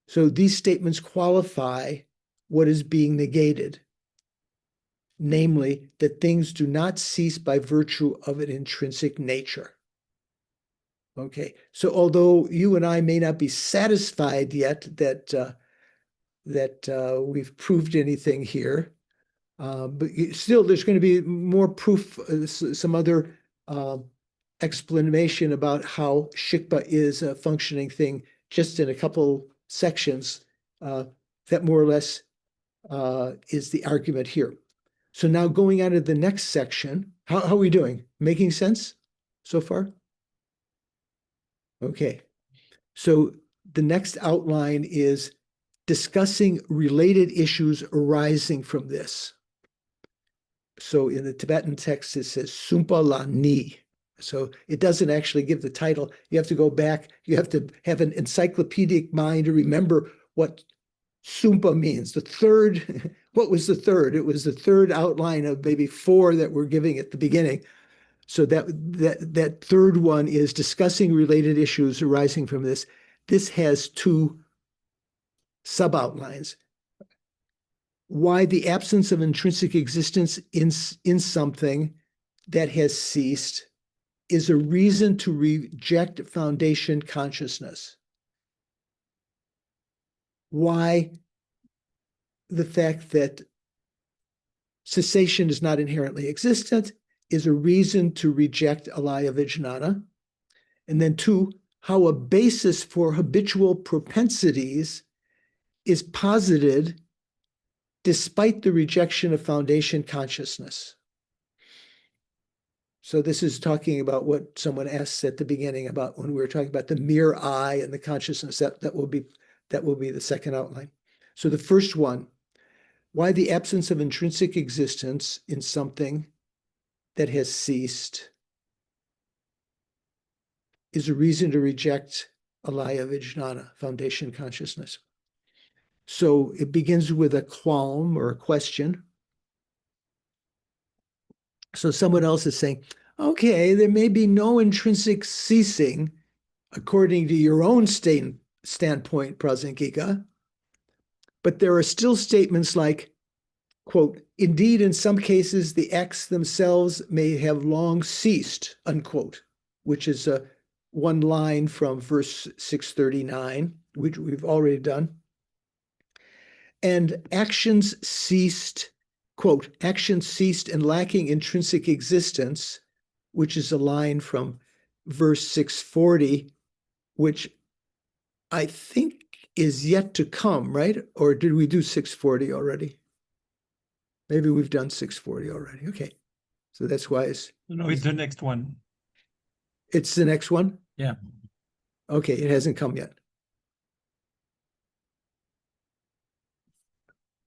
So these statements qualify what is being negated, namely that things do not cease by virtue of an intrinsic nature. Okay, so although you and I may not be satisfied yet that we've proved anything here, but still there's going to be more proof, some other explanation about how Shikpa is a functioning thing just in a couple sections that more or less is the argument here. So now going on to the next section, how are we doing? Making sense so far? Okay, so the next outline is discussing related issues arising from this. So in the Tibetan text, it says Sumpa La Ni. So it doesn't actually give the title. You have to go back. You have to have an encyclopedic mind to remember what Sumpa means. The third, what was the third? It was the third outline of maybe 4 that we're giving at the beginning. So that third one is discussing related issues arising from this. This has 2 sub-outlines. Why the absence of intrinsic existence in something that has ceased is a reason to reject foundation consciousness. Why the fact that cessation is not inherently existent is a reason to reject alaya vijnana. And then 2, how a basis for habitual propensities is posited despite the rejection of foundation consciousness. So this is talking about what someone asks at the beginning about when we were talking about the mere I and the consciousness. That will be the second outline. So the first one, why the absence of intrinsic existence in something that has ceased is a reason to reject alaya vijnana, foundation consciousness. So it begins with a qualm or a question. So someone else is saying, okay, there may be no intrinsic ceasing according to your own standpoint, Prasangika, but there are still statements like, quote, indeed, in some cases, the acts themselves may have long ceased, unquote, which is one line from verse 639, which we've already done. And actions ceased, quote, actions ceased and lacking intrinsic existence, which is a line from verse 640, which I think is yet to come, right? Or did we do 640 already? Maybe we've done 640 already. Okay. So that's why it's... No, it's the next one. It's the next one? Yeah. Okay, it hasn't come yet.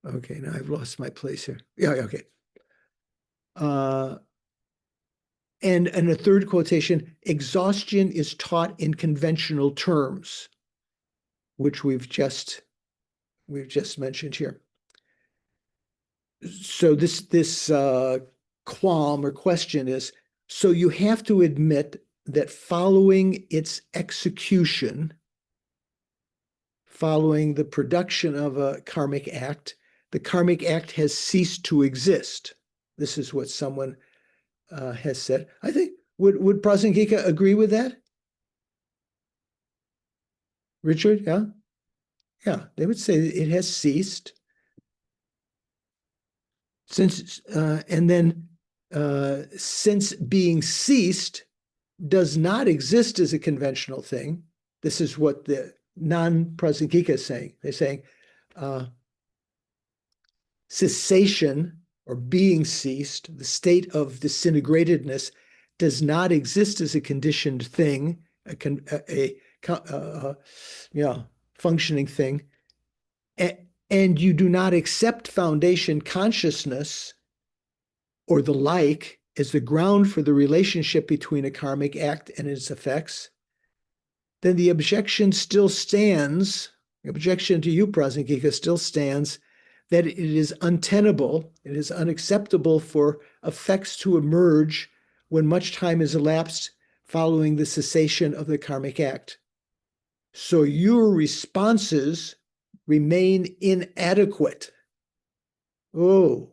Okay, now I've lost my place here. Yeah, okay. And a third quotation, exhaustion is taught in conventional terms, which we've just mentioned here. So this qualm or question is, so you have to admit that following its execution, following the production of a karmic act, the karmic act has ceased to exist. This is what someone has said. I think, would Prasangika agree with that? Richard, yeah? Yeah, they would say it has ceased. Since, and then since being ceased does not exist as a conventional thing, this is what the non-Prasangika is saying. They're saying cessation or being ceased, the state of disintegratedness, does not exist as a conditioned thing, a functioning thing, and you do not accept foundation consciousness or the like as the ground for the relationship between a karmic act and its effects, then the objection still stands, the objection to you, Prasangika, still stands that it is untenable, it is unacceptable for effects to emerge when much time has elapsed following the cessation of the karmic act. So your responses remain inadequate. Oh,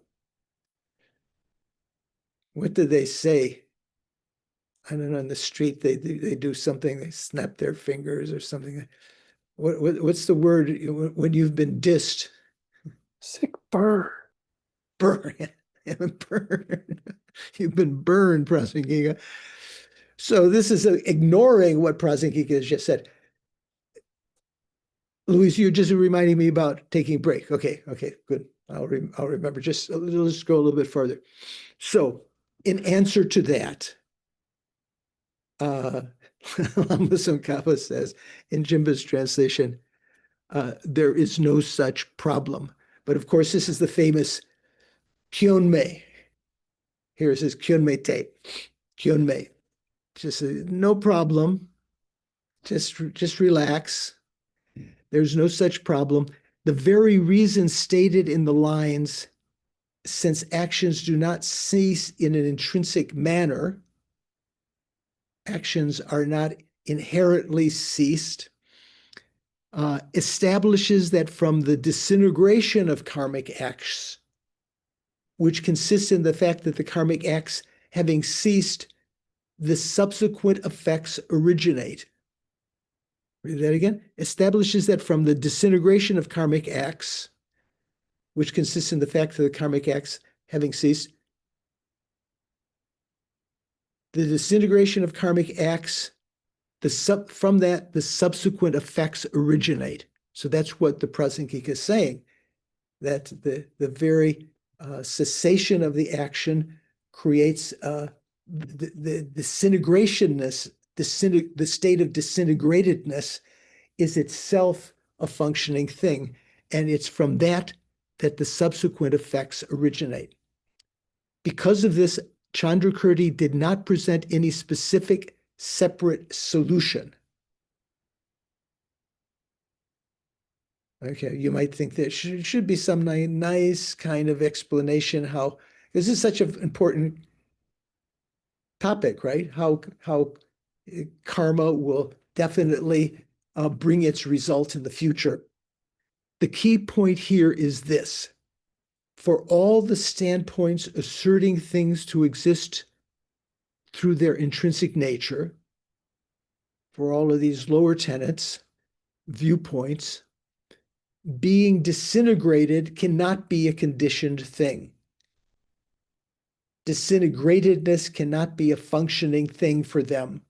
what did they say? I don't know, on the street, they do something, they snap their fingers or something. What's the word when you've been dissed? Sick burn. Burn. Burn. You've been burned, Prasangika. So this is ignoring what Prasangika has just said. Louise, you're just reminding me about taking a break. Okay, good. I'll remember. Let's go a little bit further. So, in answer to that, Lama Khapa says in Jimba's translation, there is no such problem. But of course, this is the famous Kyonmei. Here it says Kyonmei Te. Kyonmei. Just no problem. Just relax. There's no such problem. The very reason stated in the lines, since actions do not cease in an intrinsic manner, actions are not inherently ceased, establishes that from the disintegration of karmic acts, which consists in the fact that the karmic acts having ceased, the subsequent effects originate. Read that again. Establishes that from the disintegration of karmic acts, which consists in the fact that the karmic acts having ceased, the disintegration of karmic acts, from that, the subsequent effects originate. So that's what the Prasangika is saying, that the very cessation of the action creates the disintegrationness, the state of disintegratedness is itself a functioning thing. And it's from that the subsequent effects originate. Because of this, Chandrakirti did not present any specific separate solution. Okay, you might think there should be some nice kind of explanation how, this is such an important topic, right? How karma will definitely bring its result in the future. The key point here is this. For all the standpoints asserting things to exist through their intrinsic nature, for all of these lower tenets, viewpoints, being disintegrated cannot be a conditioned thing. Disintegratedness cannot be a functioning thing for them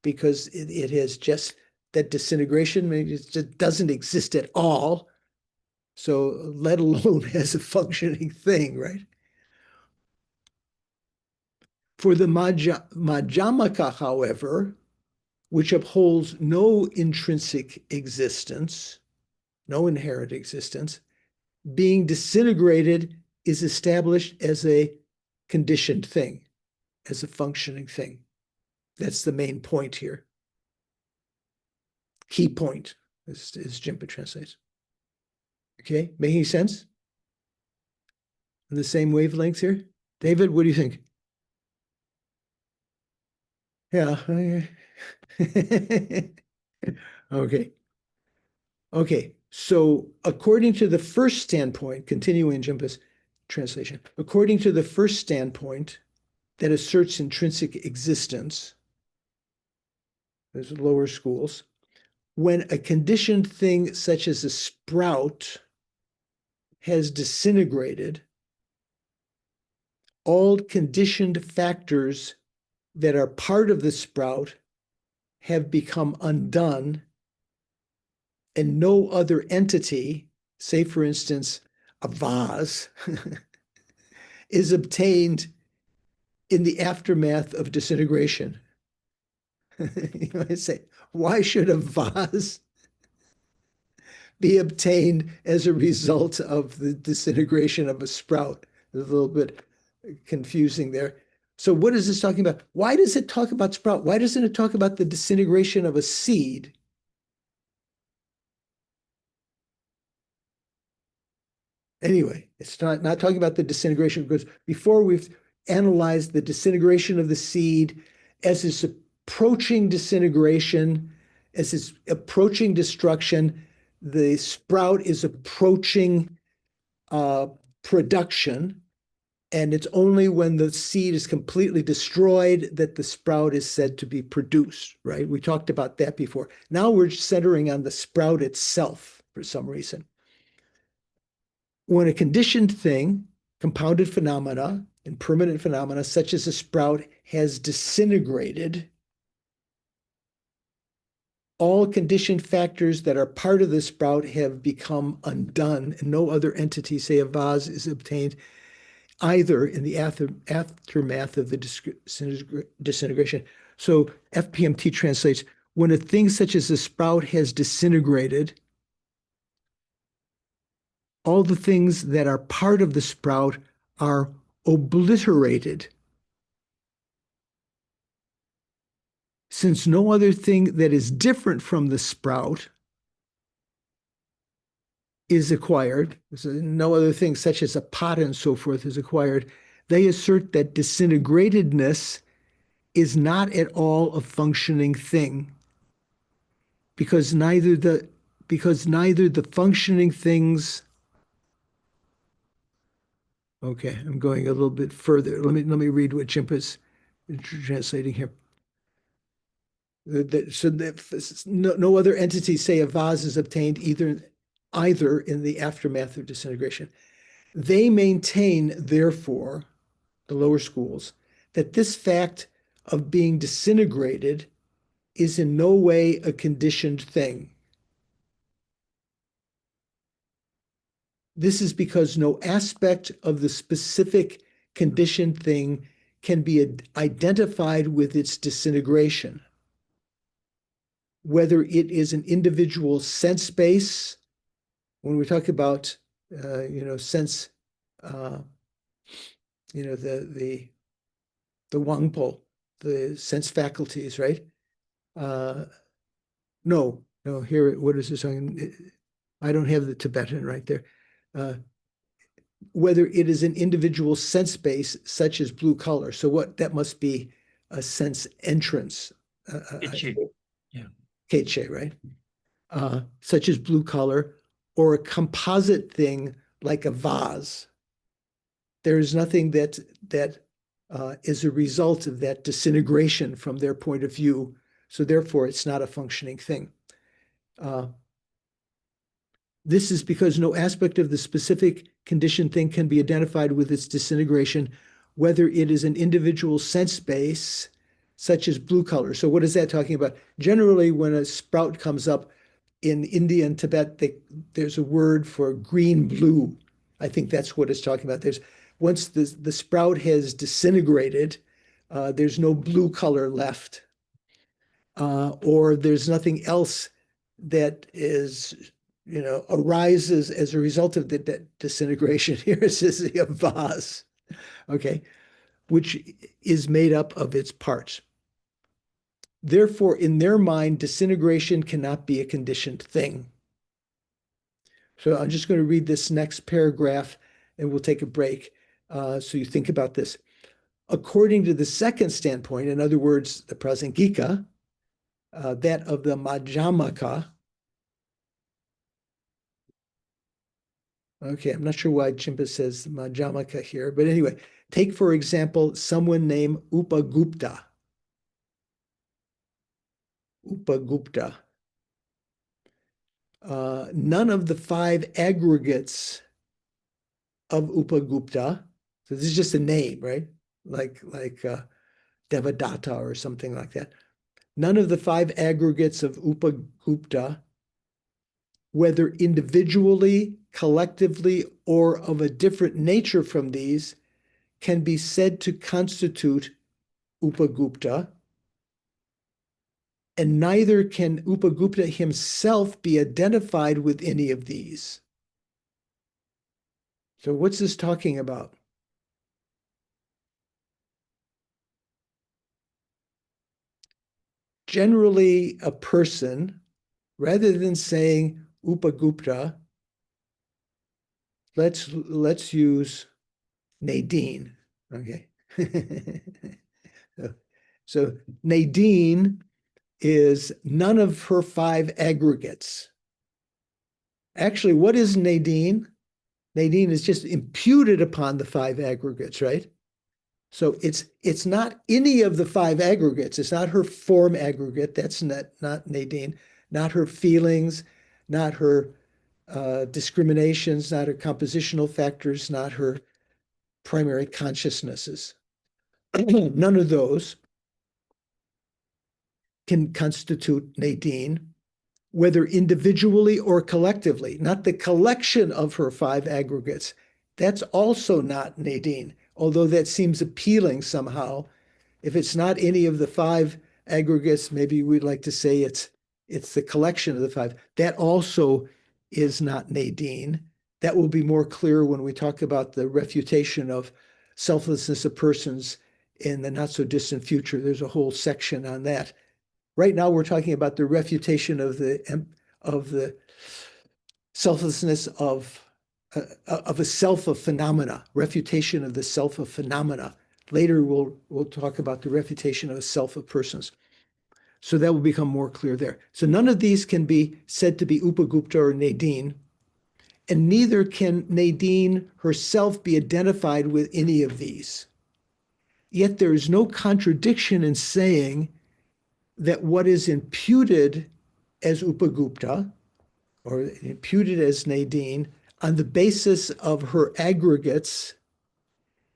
because it is just that disintegration just doesn't exist at all. So let alone as a functioning thing, right? For the Madhyamaka, however, which upholds no intrinsic existence, no inherent existence, being disintegrated is established as a conditioned thing, as a functioning thing. That's the main point here. Key point, as Jimpa translates. Okay, making sense? On the same wavelengths here? David, what do you think? Yeah. Okay. Okay, so according to the first standpoint, continuing Jimpa's translation, according to the first standpoint that asserts intrinsic existence, there's lower schools, when a conditioned thing such as a sprout has disintegrated, all conditioned factors that are part of the sprout have become undone, and no other entity, say for instance, a vase, is obtained in the aftermath of disintegration. You might say, why should a vase be obtained as a result of the disintegration of a sprout? It's a little bit confusing there. So what is this talking about? Why does it talk about sprout? Why doesn't it talk about the disintegration of a seed? Anyway, it's not talking about the disintegration, because before we've analyzed the disintegration of the seed as it's approaching disintegration, as it's approaching destruction, the sprout is approaching production, and it's only when the seed is completely destroyed that the sprout is said to be produced, right? We talked about that before. Now we're centering on the sprout itself for some reason. When a conditioned thing, compounded phenomena, and permanent phenomena, such as a sprout, has disintegrated, all conditioned factors that are part of the sprout have become undone, and no other entity, say a vase, is obtained either in the aftermath of the disintegration. So FPMT translates, when a thing such as a sprout has disintegrated, all the things that are part of the sprout are obliterated. Since no other thing that is different from the sprout is acquired, so no other thing such as a pot and so forth is acquired, they assert that disintegratedness is not at all a functioning thing, because neither the functioning things. Okay, I'm going a little bit further. Let me read what Chimpa's translating here. No other entity, say a vase, is obtained either in the aftermath of disintegration. They maintain, therefore, the lower schools, that this fact of being disintegrated is in no way a conditioned thing. This is because no aspect of the specific conditioned thing can be identified with its disintegration, whether it is an individual sense base. When we talk about, sense, the wangpo, the sense faculties, right? No, here, what is this? I don't have the Tibetan right there. Whether it is an individual sense base, such as blue color. So that must be a sense entrance. Yeah. Keche, right? Such as blue color, or a composite thing like a vase. There is nothing that is a result of that disintegration from their point of view. So therefore, it's not a functioning thing. This is because no aspect of the specific conditioned thing can be identified with its disintegration, whether it is an individual sense base, such as blue color. So what is that talking about? Generally, when a sprout comes up in India and Tibet, there's a word for green-blue. I think that's what it's talking about. Once the sprout has disintegrated, there's no blue color left, or there's nothing else that is, arises as a result of that disintegration. Here it says a vase, okay, which is made up of its parts. Therefore, in their mind, disintegration cannot be a conditioned thing. So I'm just going to read this next paragraph and we'll take a break so you think about this. According to the second standpoint, in other words, the Prasangika, that of the Madhyamaka. Okay, I'm not sure why Chimpa says Madhyamaka here, but anyway, take for example, someone named Upagupta. Upagupta. None of the 5 aggregates of Upagupta, so this is just a name, right? Like Devadatta or something like that. None of the 5 aggregates of Upagupta, whether individually, collectively, or of a different nature from these, can be said to constitute Upagupta, and neither can Upagupta himself be identified with any of these. So what's this talking about? Generally, a person, rather than saying Upagupta, let's use Nadine. Okay. So Nadine is none of her 5 aggregates. Actually, what is Nadine? Nadine is just imputed upon the 5 aggregates, right? So it's not any of the 5 aggregates. It's not her form aggregate. That's not Nadine. Not her feelings, not her discriminations, not her compositional factors, not her primary consciousnesses. None of those can constitute Nadine, whether individually or collectively, not the collection of her 5 aggregates. That's also not Nadine, although that seems appealing somehow. If it's not any of the 5 aggregates, maybe we'd like to say it's the collection of the 5. That also is not Nadine. That will be more clear when we talk about the refutation of selflessness of persons in the not so distant future. There's a whole section on that. Right now, we're talking about the refutation of the selflessness of a self of phenomena, refutation of the self of phenomena. Later, we'll talk about the refutation of a self of persons. So that will become more clear there. So none of these can be said to be Upagupta or Nadine, and neither can Nadine herself be identified with any of these. Yet there is no contradiction in saying that what is imputed as Upagupta, or imputed as Nadine, on the basis of her aggregates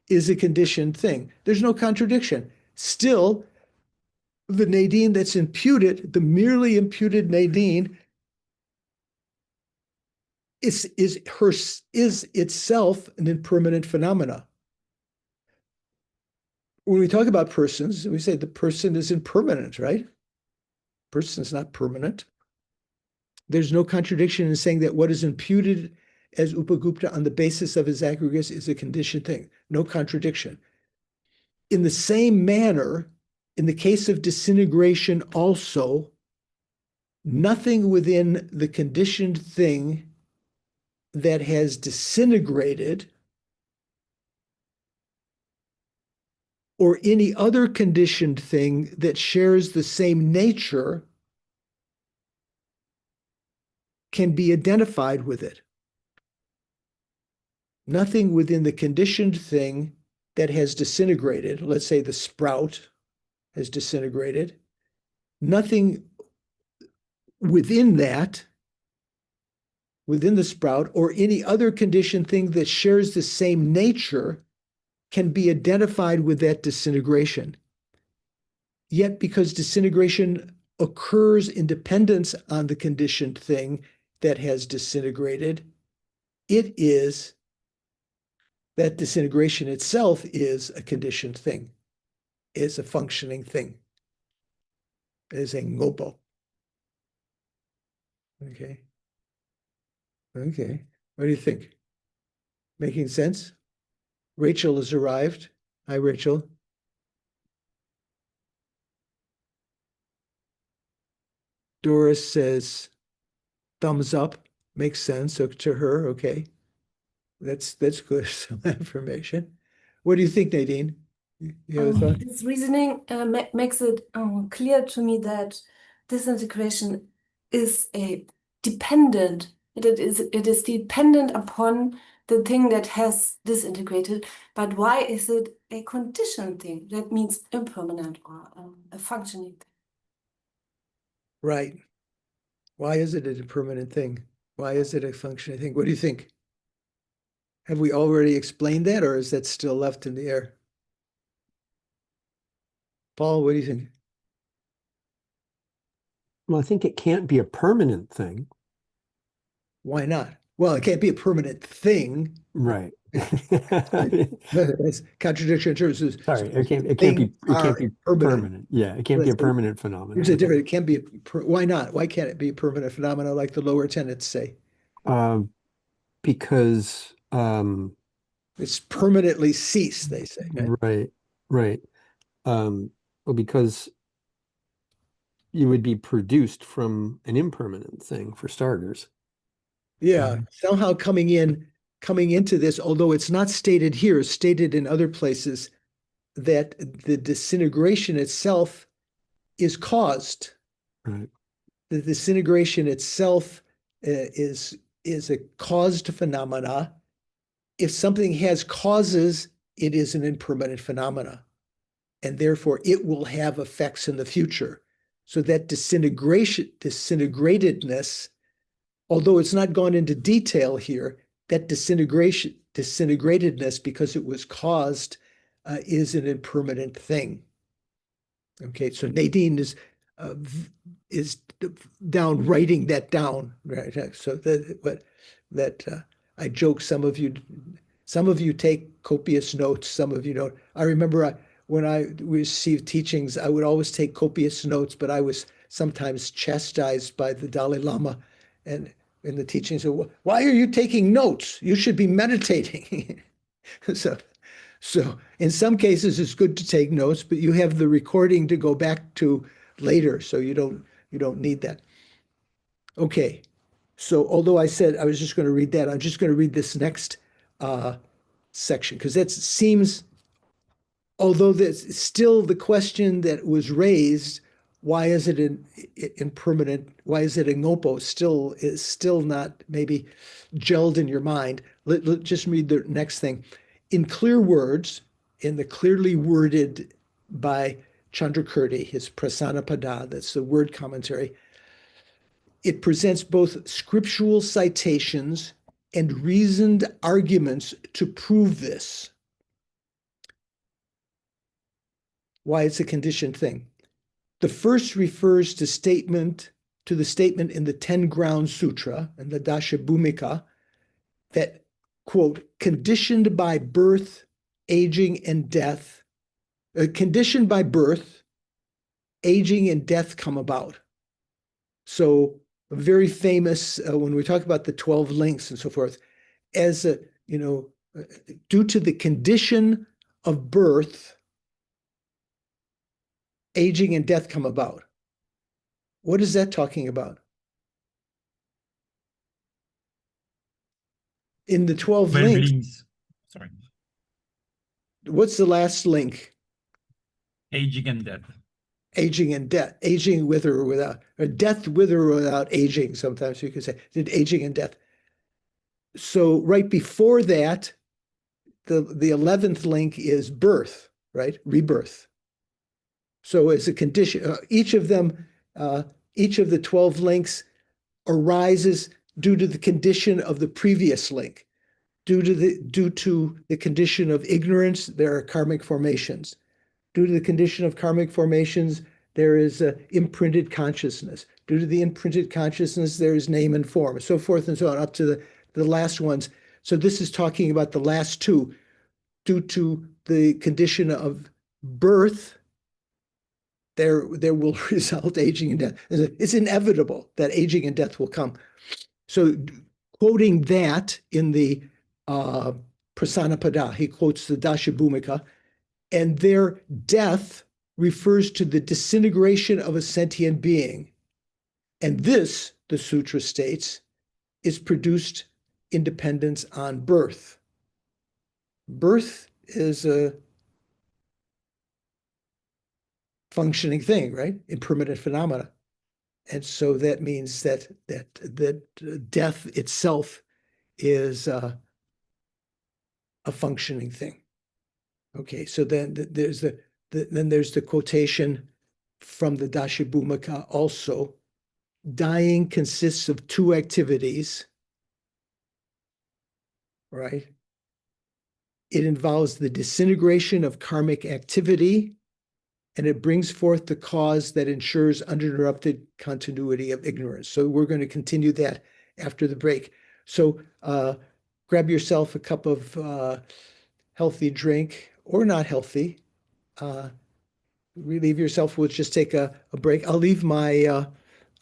is a conditioned thing. There's no contradiction. Still, the Nadine that's imputed, the merely imputed Nadine, is itself an impermanent phenomena. When we talk about persons, we say the person is impermanent, right? Person is not permanent. There's no contradiction in saying that what is imputed as Upagupta on the basis of his aggregates is a conditioned thing. No contradiction. In the same manner, in the case of disintegration also, nothing within the conditioned thing that has disintegrated or any other conditioned thing that shares the same nature can be identified with it. Nothing within the conditioned thing that has disintegrated, let's say the sprout has disintegrated, nothing within that, within the sprout, or any other conditioned thing that shares the same nature can be identified with that disintegration. Yet because disintegration occurs in dependence on the conditioned thing that has disintegrated, that disintegration itself is a conditioned thing, is a functioning thing, is a ngopo. Okay. Okay. What do you think? Making sense? Rachel has arrived. Hi, Rachel. Doris says, thumbs up. Makes sense. So to her, okay. That's good. Some information. What do you think, Nadine? You have a thought? This reasoning makes it clear to me that disintegration is a dependent. It is dependent upon the thing that has disintegrated. But why is it a conditioned thing? That means impermanent or a functioning thing. Right. Why is it a permanent thing? Why is it a functioning thing? What do you think? Have we already explained that, or is that still left in the air? Paul, what do you think? Well, I think it can't be a permanent thing. Why not? Well, it can't be a permanent thing. Right. That's contradiction in terms of Sorry, it can't be permanent. Yeah, it can't be a permanent phenomenon. There's a different, it can't be, why not? Why can't it be a permanent phenomena like the lower tenets say? Because it's permanently ceased, they say. Right. Well, because you would be produced from an impermanent thing, for starters. Yeah, somehow coming into this, although it's not stated here, it's stated in other places, that the disintegration itself is caused. Right. The disintegration itself is a caused phenomena. If something has causes, it is an impermanent phenomena, and therefore it will have effects in the future. So that disintegratedness, although it's not gone into detail here, that disintegratedness, because it was caused, is an impermanent thing. Okay, so Nadine is down writing that down, right? So I joke. Some of you take copious notes. Some of you don't. I remember when I received teachings, I would always take copious notes, but I was sometimes chastised by the Dalai Lama, and in the teaching. So why are you taking notes? You should be meditating. So in some cases it's good to take notes, but you have the recording to go back to later, so you don't need that. Okay. So although I said I was just going to read that, I'm just going to read this next section because that seems, although that's still the question that was raised, why is it impermanent? Why is it a ngopo? Is still not maybe gelled in your mind. Let just read the next thing. In clear words, in the clearly worded by Chandrakirti, his Prasanapada, that's the word commentary, it presents both scriptural citations and reasoned arguments to prove this. Why it's a conditioned thing. The first refers to the statement in the 10 Ground Sutra and the Dasha Bhumika that, quote, conditioned by birth, aging, and death, conditioned by birth, aging, and death come about. So very famous when we talk about the 12 links and so forth, as a, due to the condition of birth, aging and death come about. What is that talking about? In the 12 links. Sorry. What's the last link? Aging and death. Aging and death. Aging with or without, or death with or without aging, sometimes you could say. Did aging and death. So right before that, the 11th link is birth, right? Rebirth. So as a condition, each of the 12 links arises due to the condition of the previous link. Due to the condition of ignorance, there are karmic formations. Due to the condition of karmic formations, there is imprinted consciousness. Due to the imprinted consciousness, there is name and form, so forth and so on, up to the last ones. So this is talking about the last two. Due to the condition of birth, there will result aging and death. It's inevitable that aging and death will come. So quoting that in the Prasanapada, he quotes the Dasha Bhumika, and their death refers to the disintegration of a sentient being. And this, the sutra states, is produced in dependence on birth. Birth is a functioning thing, right? Impermanent phenomena. And so that means that death itself is a functioning thing. Okay, so then there's the quotation from the Dasha Bhumika also. Dying consists of two activities, right? It involves the disintegration of karmic activity, and it brings forth the cause that ensures uninterrupted continuity of ignorance. So we're going to continue that after the break. So grab yourself a cup of healthy drink, or not healthy. Relieve yourself. We'll just take a break. I'll leave my,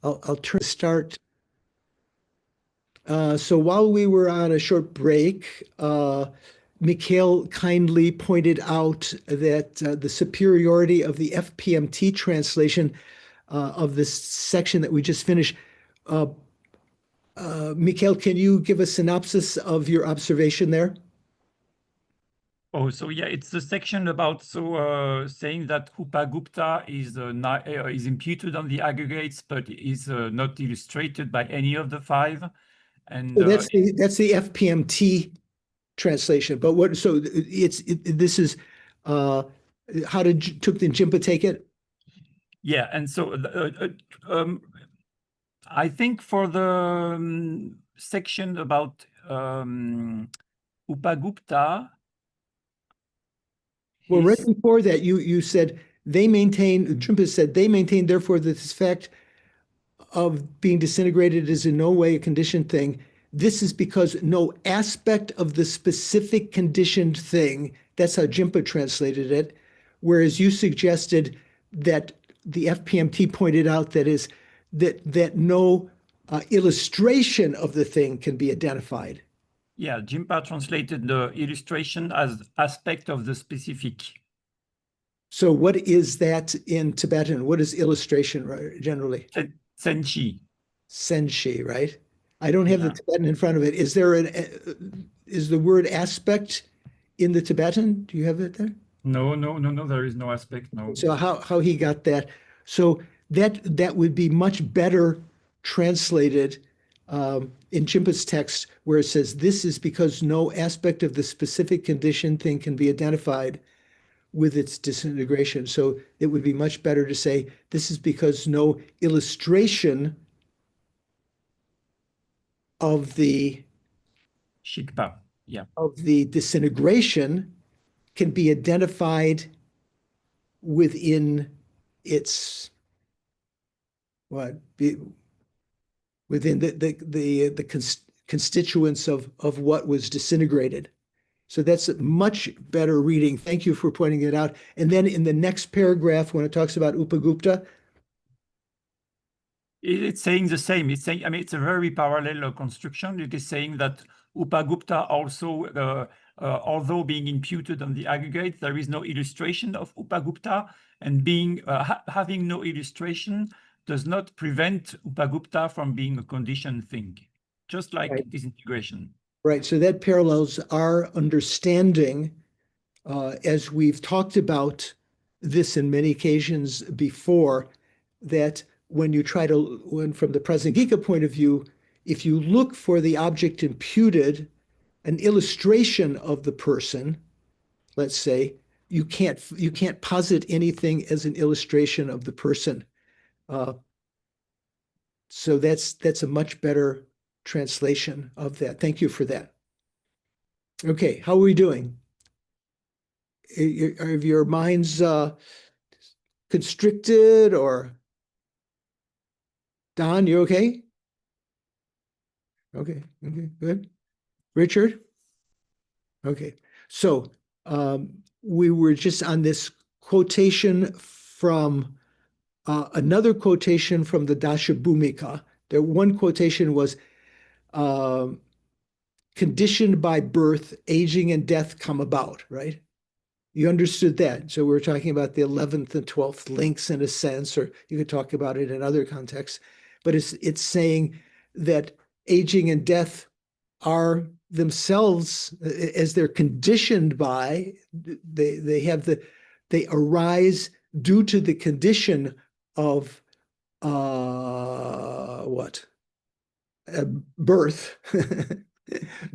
I'll turn to start. So while we were on a short break, Mikhail kindly pointed out that the superiority of the FPMT translation of this section that we just finished. Mikhail, can you give a synopsis of your observation there? Oh, so yeah, it's the section about saying that Upagupta is imputed on the aggregates, but is not illustrated by any of the five. And that's the FPMT translation. But what? So this is how did Thupten Jinpa take it? Yeah, and so I think for the section about Upagupta. Well, right before that, you said Jinpa said they maintain, therefore, that this fact of being disintegrated is in no way a conditioned thing. This is because no aspect of the specific conditioned thing, that's how Jinpa translated it, whereas you suggested that the FPMT pointed out that no illustration of the thing can be identified. Yeah, Jimpa translated the illustration as aspect of the specific. So what is that in Tibetan? What is illustration generally? Senshi. Senshi, right? I don't have the Yeah. Tibetan in front of it. Is there is the word aspect in the Tibetan? Do you have it there? No, there is no aspect, no. So how he got that. So that would be much better translated in Chimpa's text, where it says, this is because no aspect of the specific condition thing can be identified with its disintegration. So it would be much better to say, this is because no illustration of the Shikpa, yeah. of the disintegration can be identified within its within the constituents of what was disintegrated. So that's a much better reading. Thank you for pointing it out. And then in the next paragraph, when it talks about Upagupta, it's saying the same. It's saying, I mean, it's a very parallel construction. It is saying that Upagupta also, although being imputed on the aggregate, there is no illustration of Upagupta, and being having no illustration does not prevent Upagupta from being a conditioned thing, just like right. disintegration. Right. So that parallels our understanding, as we've talked about this in many occasions before, that when you try to, from the Prasangika point of view, if you look for the object imputed, an illustration of the person, let's say, you can't posit anything as an illustration of the person. So that's a much better translation of that. Thank you for that. Okay, how are we doing? Are your minds constricted, or Don, you okay? Okay, good. Richard? Okay, so we were just on this quotation from another quotation from the Dashabhumika. The one quotation was, conditioned by birth, aging and death come about, right? You understood that. So we're talking about the 11th and 12th links in a sense, or you could talk about it in other contexts. But it's saying that aging and death are themselves, as they're conditioned by, they arise due to the condition of birth.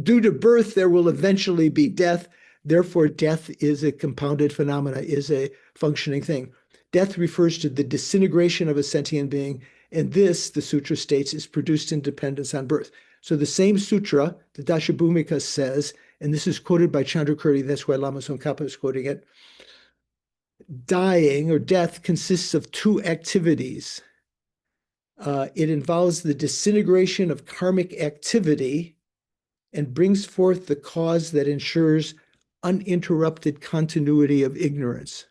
Due to birth, there will eventually be death. Therefore, death is a compounded phenomena, is a functioning thing. Death refers to the disintegration of a sentient being, and this, the sutra states, is produced in dependence on birth. So the same sutra, the Dashabhumika says, and this is quoted by Chandrakirti, that's why Lama Tsongkhapa is quoting it, dying or death consists of two activities. It involves the disintegration of karmic activity and brings forth the cause that ensures uninterrupted continuity of ignorance.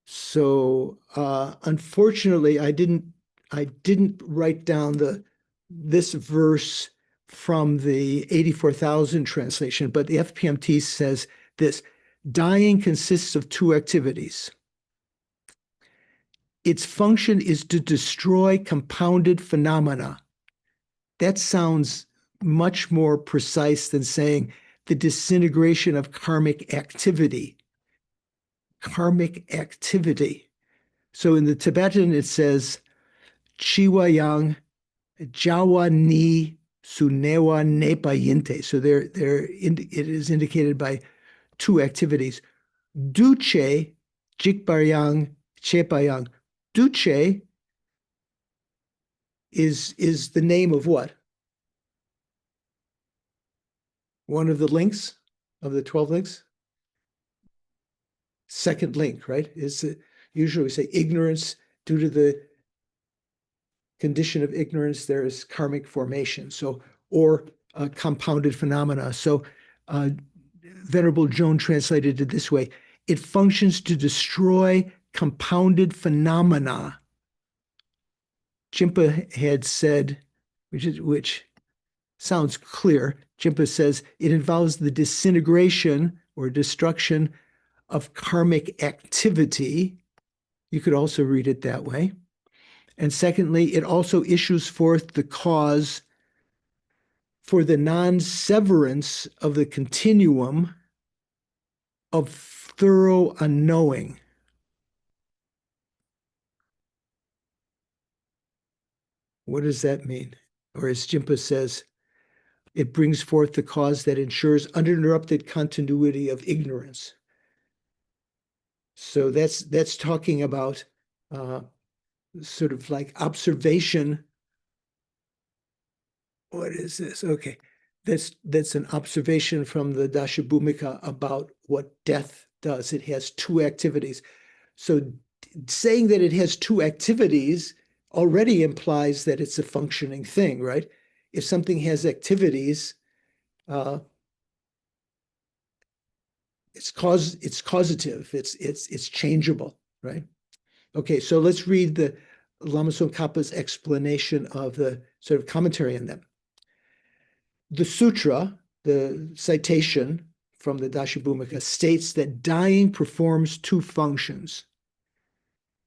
So unfortunately, I didn't write down this verse from the 84,000 translation, but the FPMT says this: dying consists of two activities. Its function is to destroy compounded phenomena. That sounds much more precise than saying the disintegration of karmic activity. Karmic activity. So in the Tibetan, it says, Chiwayang Jawa ni Sunewa Nepa Yinte. So it is indicated by two activities. Duche Jikbaryang Chepayang. Duche is the name of what? One of the links of the 12 links? Second link, right? Usually we say ignorance. Due to the condition of ignorance, there is karmic formation. So, or compounded phenomena. So Venerable Joan translated it this way: it functions to destroy compounded phenomena. Jimpa had said, which sounds clear. Jimpa says it involves the disintegration or destruction of karmic activity. You could also read it that way. And secondly, it also issues forth the cause for the non-severance of the continuum of thorough unknowing. What does that mean? Or as Jimpa says, it brings forth the cause that ensures uninterrupted continuity of ignorance. So that's talking about sort of like observation. What is this? Okay, that's an observation from the Dashabhumika about what death does. It has two activities. So saying that it has two activities already implies that it's a functioning thing, right? If something has activities, it's causative, it's changeable, right? Okay, so let's read the Lama Tsongkhapa's explanation of the sort of commentary on them. The sutra, the citation from the Dashabhumika, states that dying performs two functions.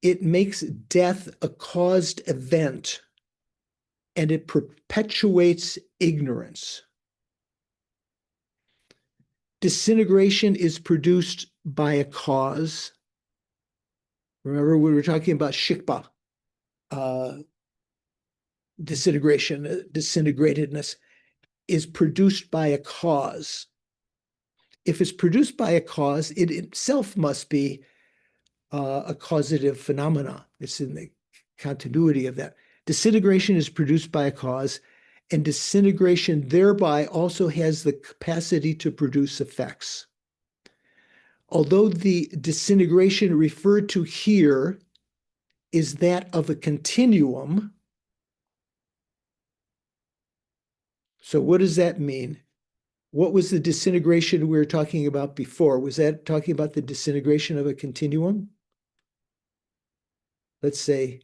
It makes death a caused event, and it perpetuates ignorance. Disintegration is produced by a cause. Remember, we were talking about shikpa, disintegration, disintegratedness is produced by a cause. If it's produced by a cause, it itself must be a causative phenomena. It's in the continuity of that. Disintegration is produced by a cause, and disintegration thereby also has the capacity to produce effects. Although the disintegration referred to here is that of a continuum, so what does that mean? What was the disintegration we were talking about before? Was that talking about the disintegration of a continuum? Let's say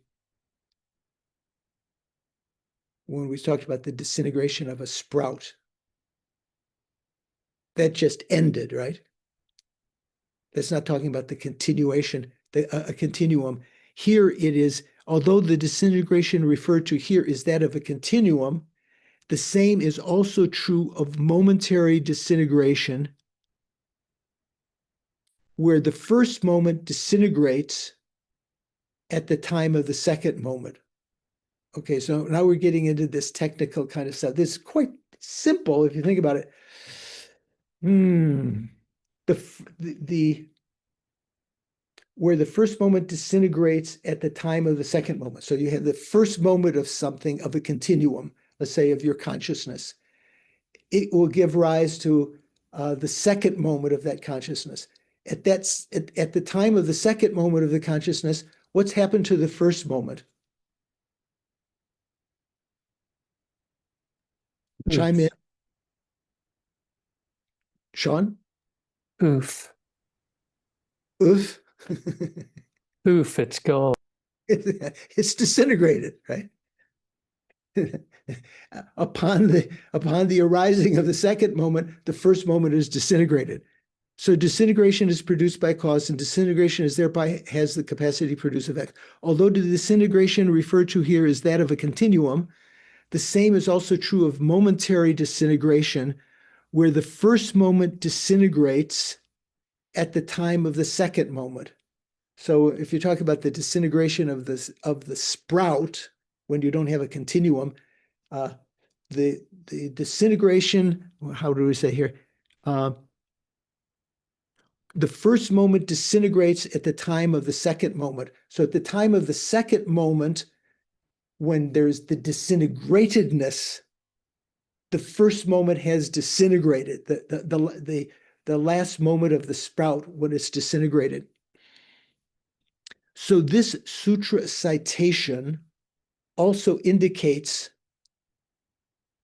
when we talked about the disintegration of a sprout, that just ended, right? That's not talking about the continuation, a continuum. Here it is, although the disintegration referred to here is that of a continuum, the same is also true of momentary disintegration, where the first moment disintegrates at the time of the second moment. Okay, so now we're getting into this technical kind of stuff. This is quite simple if you think about it. Where the first moment disintegrates at the time of the second moment. So you have the first moment of something, of a continuum, let's say of your consciousness. It will give rise to the second moment of that consciousness. At the time of the second moment of the consciousness, what's happened to the first moment? Chime in. Sean? Oof. Oof. Oof, it's gone. It's disintegrated, right? Upon the arising of the second moment, the first moment is disintegrated. So disintegration is produced by cause, and disintegration is thereby has the capacity to produce effect. Although the disintegration referred to here is that of a continuum, the same is also true of momentary disintegration, where the first moment disintegrates at the time of the second moment. So if you talk about the disintegration of the sprout, when you don't have a continuum, the disintegration, how do we say here? The first moment disintegrates at the time of the second moment. So at the time of the second moment, when there's the disintegratedness, the first moment has disintegrated, the last moment of the sprout when it's disintegrated. So this sutra citation also indicates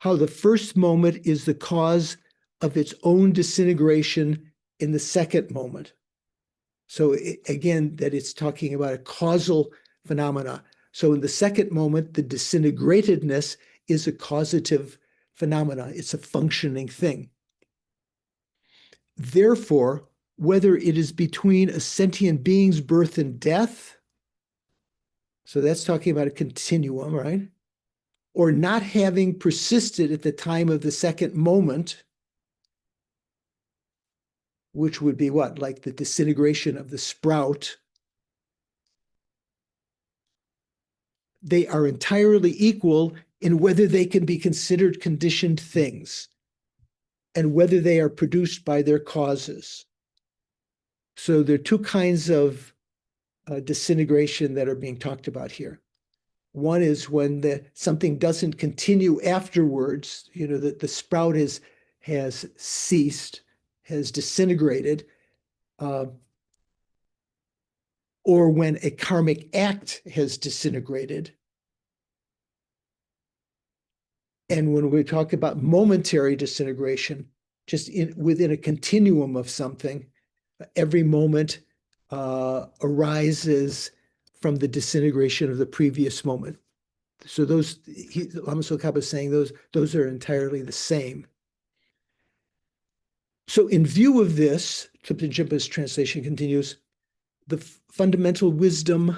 how the first moment is the cause of its own disintegration in the second moment. So again, that it's talking about a causal phenomena. So in the second moment, the disintegratedness is a causative phenomena. It's a functioning thing. Therefore, whether it is between a sentient being's birth and death, so that's talking about a continuum, right? Or not having persisted at the time of the second moment, which would be what? Like the disintegration of the sprout. They are entirely equal in whether they can be considered conditioned things and whether they are produced by their causes. So there are two kinds of disintegration that are being talked about here. One is when something doesn't continue afterwards, that the sprout has ceased, has disintegrated, or when a karmic act has disintegrated. And when we talk about momentary disintegration, just within a continuum of something, every moment arises from the disintegration of the previous moment. So Lama Tsongkhapa is saying those are entirely the same. So in view of this, Tripta Jinpa's translation continues, the fundamental wisdom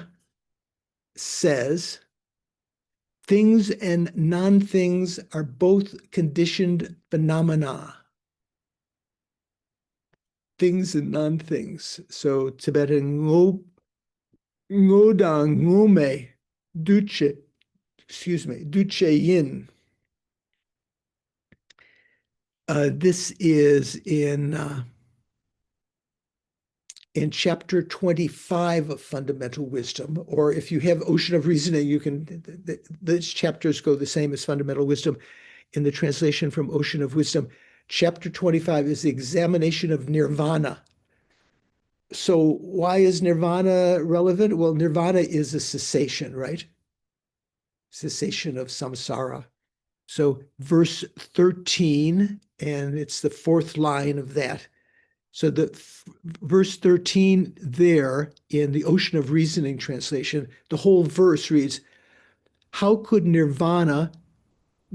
says, things and non-things are both conditioned phenomena. Things and non-things. So Tibetan ngodang ngome duche yin. This is in chapter 25 of Fundamental Wisdom, or if you have Ocean of Reasoning, these chapters go the same as Fundamental Wisdom. In the translation from Ocean of Wisdom, chapter 25 is the examination of nirvana. So why is nirvana relevant? Well, nirvana is a cessation, right? Cessation of samsara. So verse 13, and it's the fourth line of that. So the verse 13 there in the Ocean of Reasoning translation, the whole verse reads, how could nirvana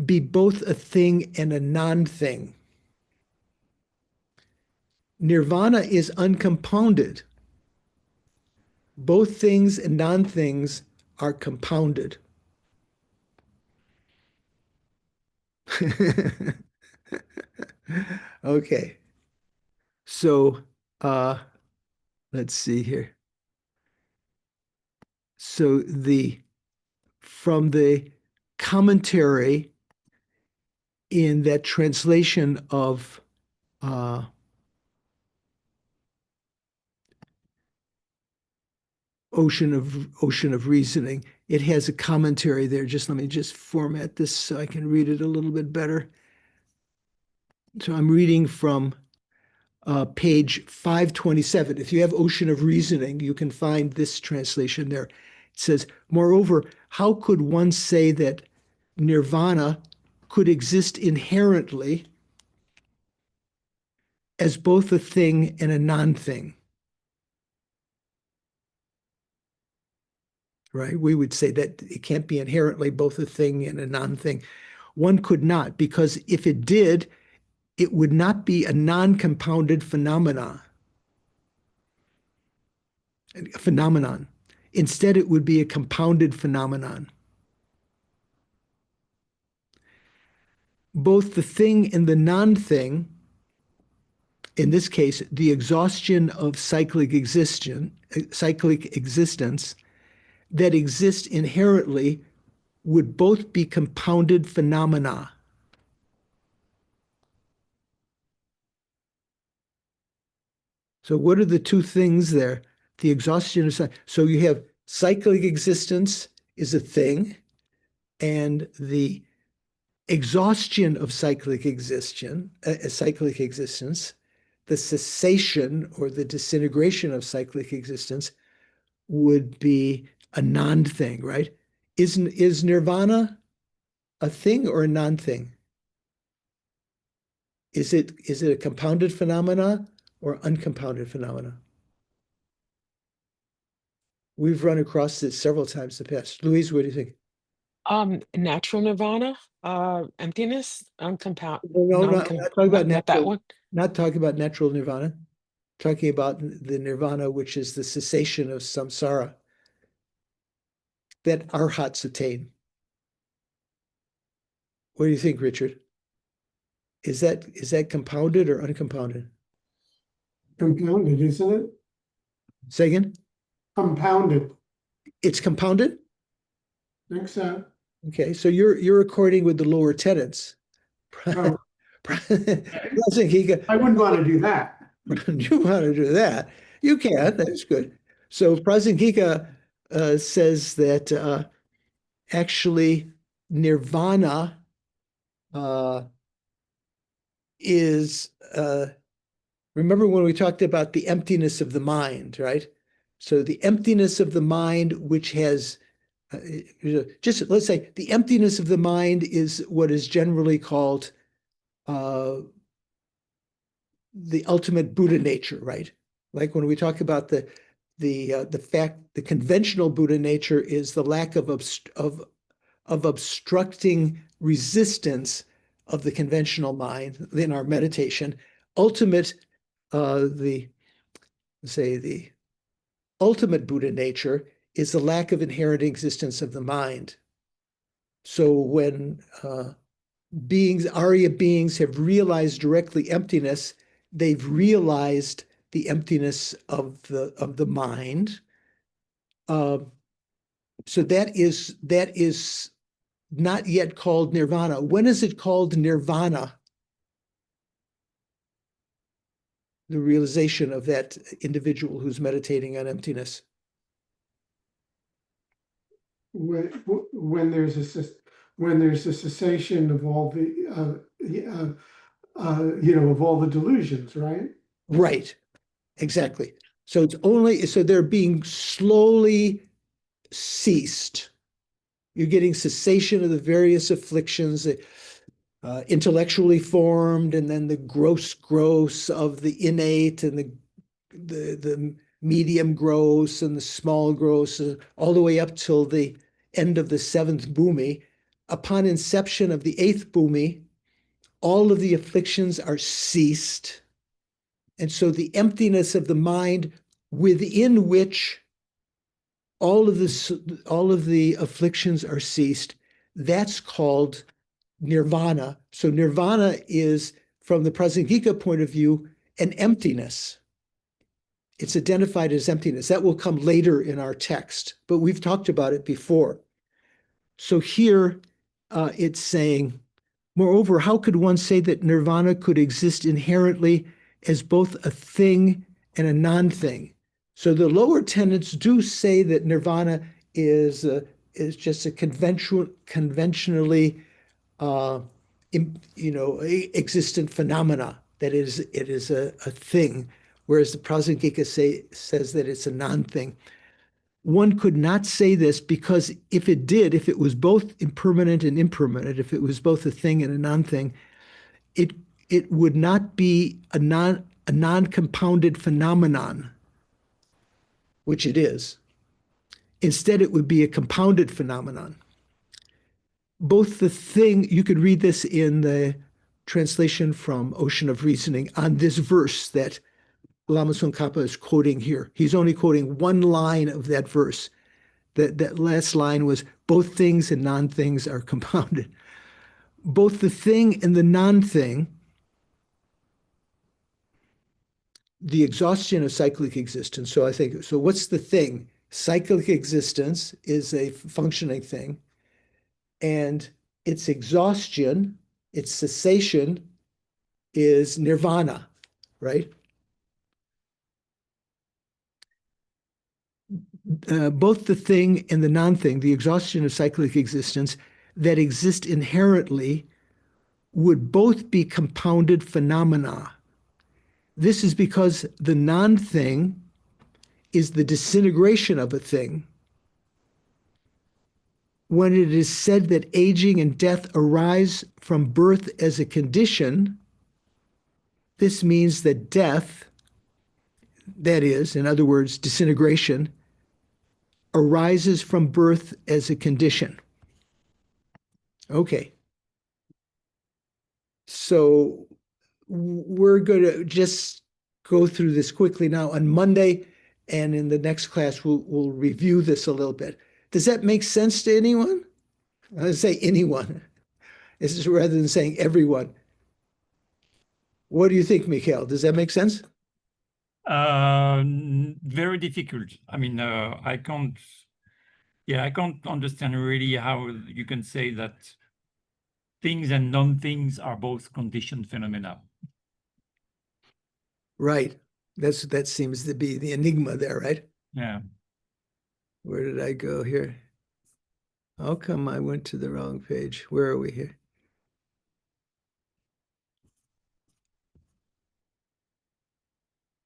be both a thing and a non-thing? Nirvana is uncompounded. Both things and non-things are compounded. Okay. So let's see here. So from the commentary in that translation of Ocean of Reasoning, it has a commentary there. Let me format this so I can read it a little bit better. So I'm reading from page 527. If you have Ocean of Reasoning, you can find this translation there. It says, moreover, how could one say that nirvana could exist inherently as both a thing and a non-thing? Right? We would say that it can't be inherently both a thing and a non-thing. One could not, because if it did, it would not be a non-compounded phenomenon. Instead, it would be a compounded phenomenon. Both the thing and the non-thing, in this case, the exhaustion of cyclic existence that exists inherently, would both be compounded phenomena. So what are the two things there? The exhaustion of so you have cyclic existence is a thing, and the exhaustion of cyclic existence, the cessation or the disintegration of cyclic existence would be a non-thing, right? Is nirvana a thing or a non-thing? Is it a compounded phenomena or uncompounded phenomena? We've run across this several times in the past. Louise, what do you think? Natural nirvana, emptiness, uncompound, No, not talking about not that natural, one. not talking about natural nirvana. Talking about the nirvana, which is the cessation of samsara that arhats attain. What do you think, Richard? Is that compounded or uncompounded? Compounded, isn't it? Say again? Compounded. It's compounded? Think so. Okay, so you're according with the lower tenets. Oh, Prasangika, I wouldn't want to do that. you want to do that? You can. That's good. So Prasangika says that actually nirvana is remember when we talked about the emptiness of the mind, right? So the emptiness of the mind, which has just let's say the emptiness of the mind is what is generally called the ultimate Buddha nature, right? Like when we talk about the conventional Buddha nature is the lack of obstructing resistance of the conventional mind in our meditation. Ultimate, the ultimate Buddha nature is the lack of inherent existence of the mind. So when Arya beings have realized directly emptiness, they've realized the emptiness of the mind. So that is not yet called nirvana. When is it called nirvana? The realization of that individual who's meditating on emptiness. When there's a cessation of all the of all the delusions, right? Right, exactly. So they're being slowly ceased. You're getting cessation of the various afflictions, intellectually formed, and then the gross of the innate, and the medium gross and the small gross, all the way up till the end of the seventh bhumi. Upon inception of the eighth bhumi, all of the afflictions are ceased. And so the emptiness of the mind within which all of the afflictions are ceased, that's called nirvana. So nirvana is, from the Prasangika point of view, an emptiness. It's identified as emptiness. That will come later in our text, but we've talked about it before. So here it's saying, moreover, how could one say that nirvana could exist inherently as both a thing and a non-thing? So the lower tenets do say that nirvana is just a conventionally existent phenomena. That is, it is a thing, whereas the Prasangika says that it's a non-thing. One could not say this because if it was both impermanent and impermanent, if it was both a thing and a non-thing, it would not be a non-compounded phenomenon, which it is. Instead, it would be a compounded phenomenon. Both the thing, you could read this in the translation from Ocean of Reasoning on this verse that Lama Tsongkhapa is quoting here. He's only quoting one line of that verse. That last line was, both things and non-things are compounded. Both the thing and the non-thing, the exhaustion of cyclic existence. So what's the thing? Cyclic existence is a functioning thing, and its exhaustion, its cessation, is nirvana, right? Both the thing and the non-thing, the exhaustion of cyclic existence, that exist inherently would both be compounded phenomena. This is because the non-thing is the disintegration of a thing. When it is said that aging and death arise from birth as a condition, this means that death, that is, in other words, disintegration, arises from birth as a condition. Okay. So we're going to just go through this quickly now on Monday, and in the next class, we'll review this a little bit. Does that make sense to anyone? I say anyone. This is rather than saying everyone. What do you think, Mikhail? Does that make sense? Very difficult. I mean, I can't understand really how you can say that things and non-things are both conditioned phenomena. Right. That seems to be the enigma there, right? Yeah. Where did I go here? How come I went to the wrong page? Where are we here?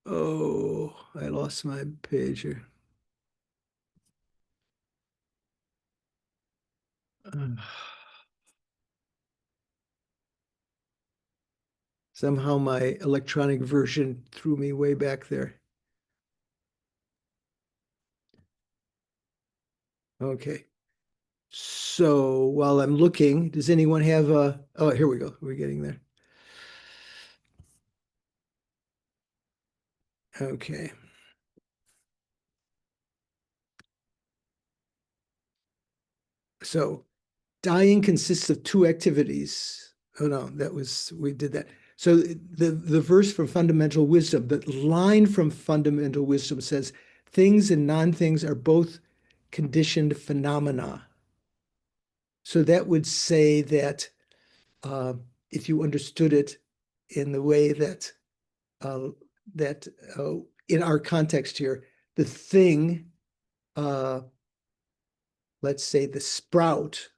Oh, I lost my page here. Somehow my electronic version threw me way back there. Okay. So while I'm looking, does anyone have a, oh, here we go. We're getting there. Okay. So dying consists of two activities. Oh no, we did that. So the verse from Fundamental Wisdom, the line from Fundamental Wisdom says, things and non-things are both conditioned phenomena. So that would say that if you understood it in the way that in our context here, the thing, let's say the sprout,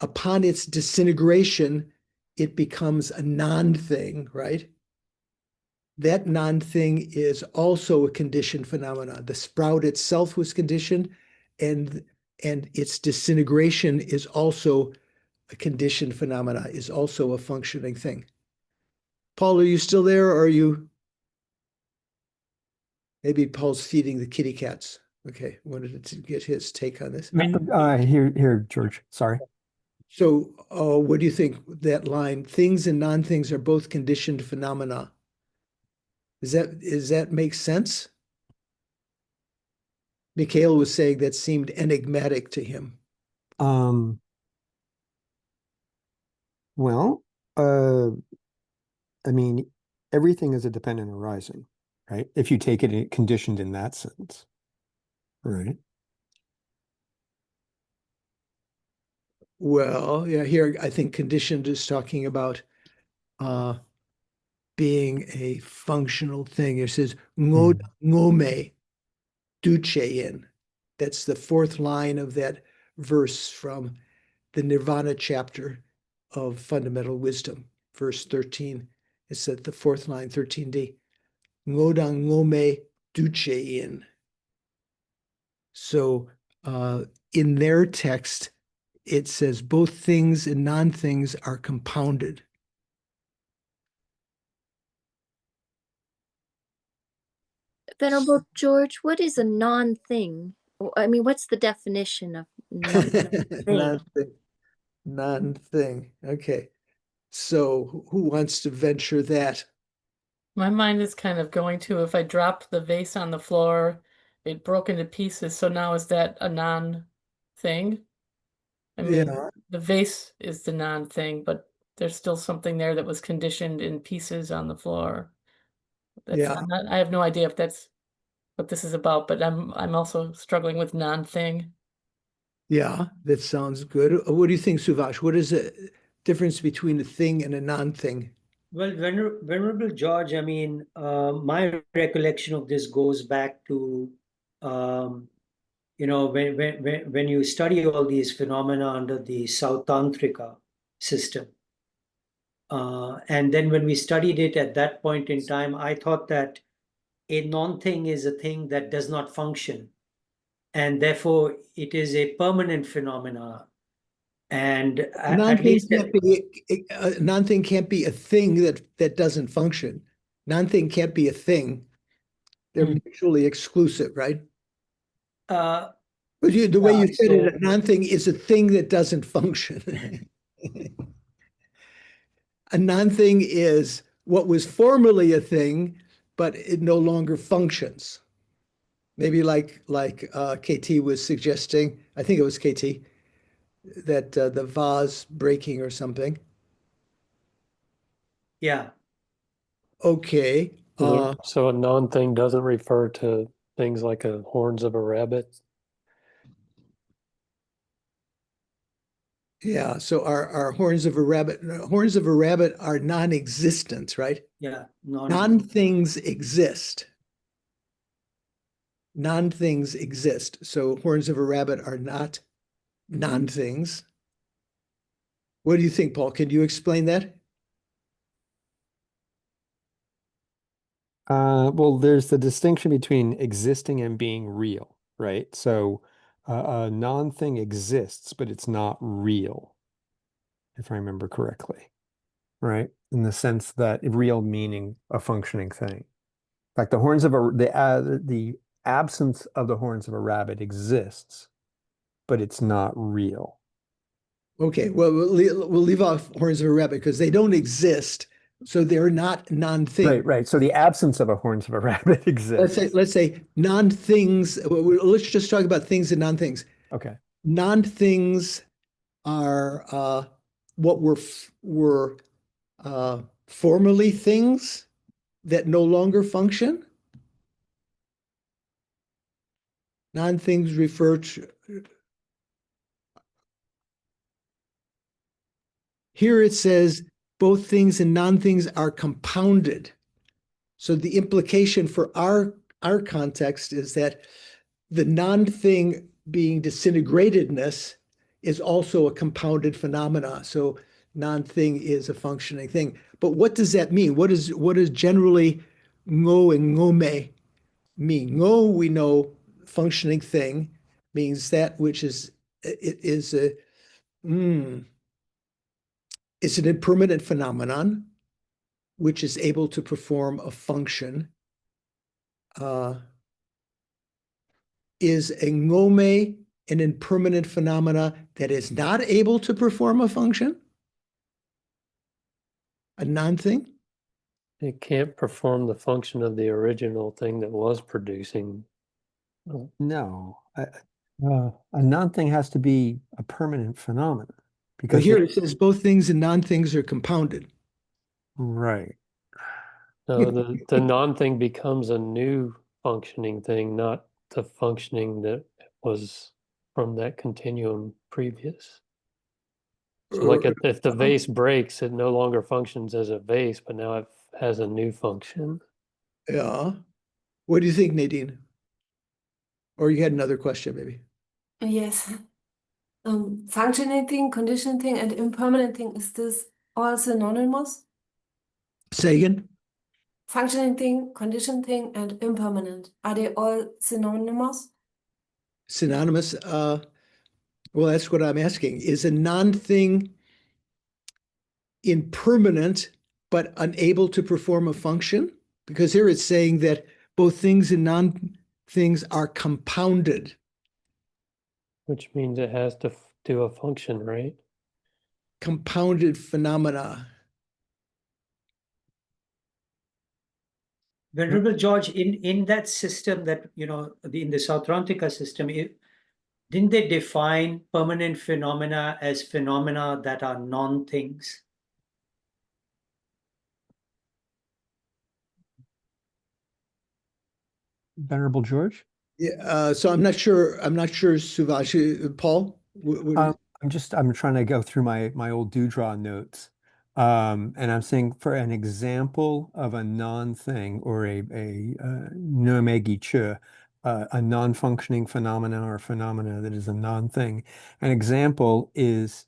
upon its disintegration, it becomes a non-thing, right? That non-thing is also a conditioned phenomena. The sprout itself was conditioned, and its disintegration is also a conditioned phenomena, is also a functioning thing. Paul, are you still there, or are you? Maybe Paul's feeding the kitty cats. Okay, wanted to get his take on this. Here, George. Sorry. So, what do you think that line? Things and non-things are both conditioned phenomena. Does that make sense? Mikhail was saying that seemed enigmatic to him. Well, I mean, everything is a dependent arising, right? If you take it conditioned in that sense, right? Well, yeah, here I think conditioned is talking about being a functional thing. It says ngome duche in. That's the fourth line of that verse from the Nirvana chapter of Fundamental Wisdom, verse 13. It's at the fourth line, 13d. Ngodang ngome duche in. So in their text, it says both things and non-things are compounded. Venerable George, what is a non-thing? I mean, what's the definition of non-thing? Non-thing. Okay. So who wants to venture that? My mind is kind of going to, if I dropped the vase on the floor, it broke into pieces. So now is that a non-thing? I mean, Yeah. the vase is the non-thing, but there's still something there that was conditioned in pieces on the floor. Yeah. I have no idea if that's what this is about, but I'm also struggling with non-thing. Yeah, that sounds good. What do you think, Suvash? What is the difference between a thing and a non-thing? Well, Venerable George, I mean, my recollection of this goes back to, when you study all these phenomena under the Sautantrika system. And then when we studied it at that point in time, I thought that a non-thing is a thing that does not function. And therefore, it is a permanent phenomena. And at least non-thing can't be a thing that doesn't function. Non-thing can't be a thing. They're mutually exclusive, right? But the way Yeah, you said it, so- a non-thing is a thing that doesn't function. A non-thing is what was formerly a thing, but it no longer functions. Maybe like KT was suggesting, I think it was KT, that the vase breaking or something. Yeah, Okay. So a non-thing doesn't refer to things like a horns of a rabbit. Yeah, so our horns of a rabbit are non-existent, right? yeah, Non-things exist. Non-things exist. So horns of a rabbit are not non-things. What do you think, Paul? Can you explain that? Well, there's the distinction between existing and being real, right? So a non-thing exists, but it's not real, if I remember correctly, right? In the sense that real meaning a functioning thing. Like the horns of the absence of the horns of a rabbit exists, but it's not real. Okay, well, we'll leave off horns of a rabbit because they don't exist. So they're not non-things. Right, right. So the absence of a horns of a rabbit exists. Let's say non-things. Let's just talk about things and non-things. Okay. Non-things are what were formerly things that no longer function. Non-things refer to. Here it says both things and non-things are compounded. So the implication for our context is that the non-thing being disintegratedness is also a compounded phenomena. So non-thing is a functioning thing. But what does that mean? What is generally ngo and ngome mean? Ngo, we know, functioning thing means that which is it's an impermanent phenomenon which is able to perform a function. Is a ngome an impermanent phenomena that is not able to perform a function? A non-thing? It can't perform the function of the original thing that was producing. No, a non-thing has to be a permanent phenomenon But because here it says both things and non-things are compounded. right. No, the non-thing becomes a new functioning thing, not the functioning that was from that continuum previous. So like if the vase breaks, it no longer functions as a vase, but now it has a new function. Yeah. What do you think, Nadine? Or you had another question, maybe? Yes. Functioning thing, conditioned thing, and impermanent thing, is this all synonymous? Say again? Functioning thing, conditioned thing, and impermanent, are they all synonymous? Synonymous? Well, that's what I'm asking. Is a non-thing impermanent but unable to perform a function? Because here it's saying that both things and non-things are compounded. Which means it has to do a function, right? Compounded phenomena. Venerable George, in that system that, in the Sautrantika system, didn't they define permanent phenomena as phenomena that are non-things? Venerable George? Yeah, so I'm not sure, Suvash. Paul? I'm trying to go through my old Dewdrop notes. And I'm saying for an example of a non-thing or a nomegi chu, a non-functioning phenomena or phenomena that is a non-thing. An example is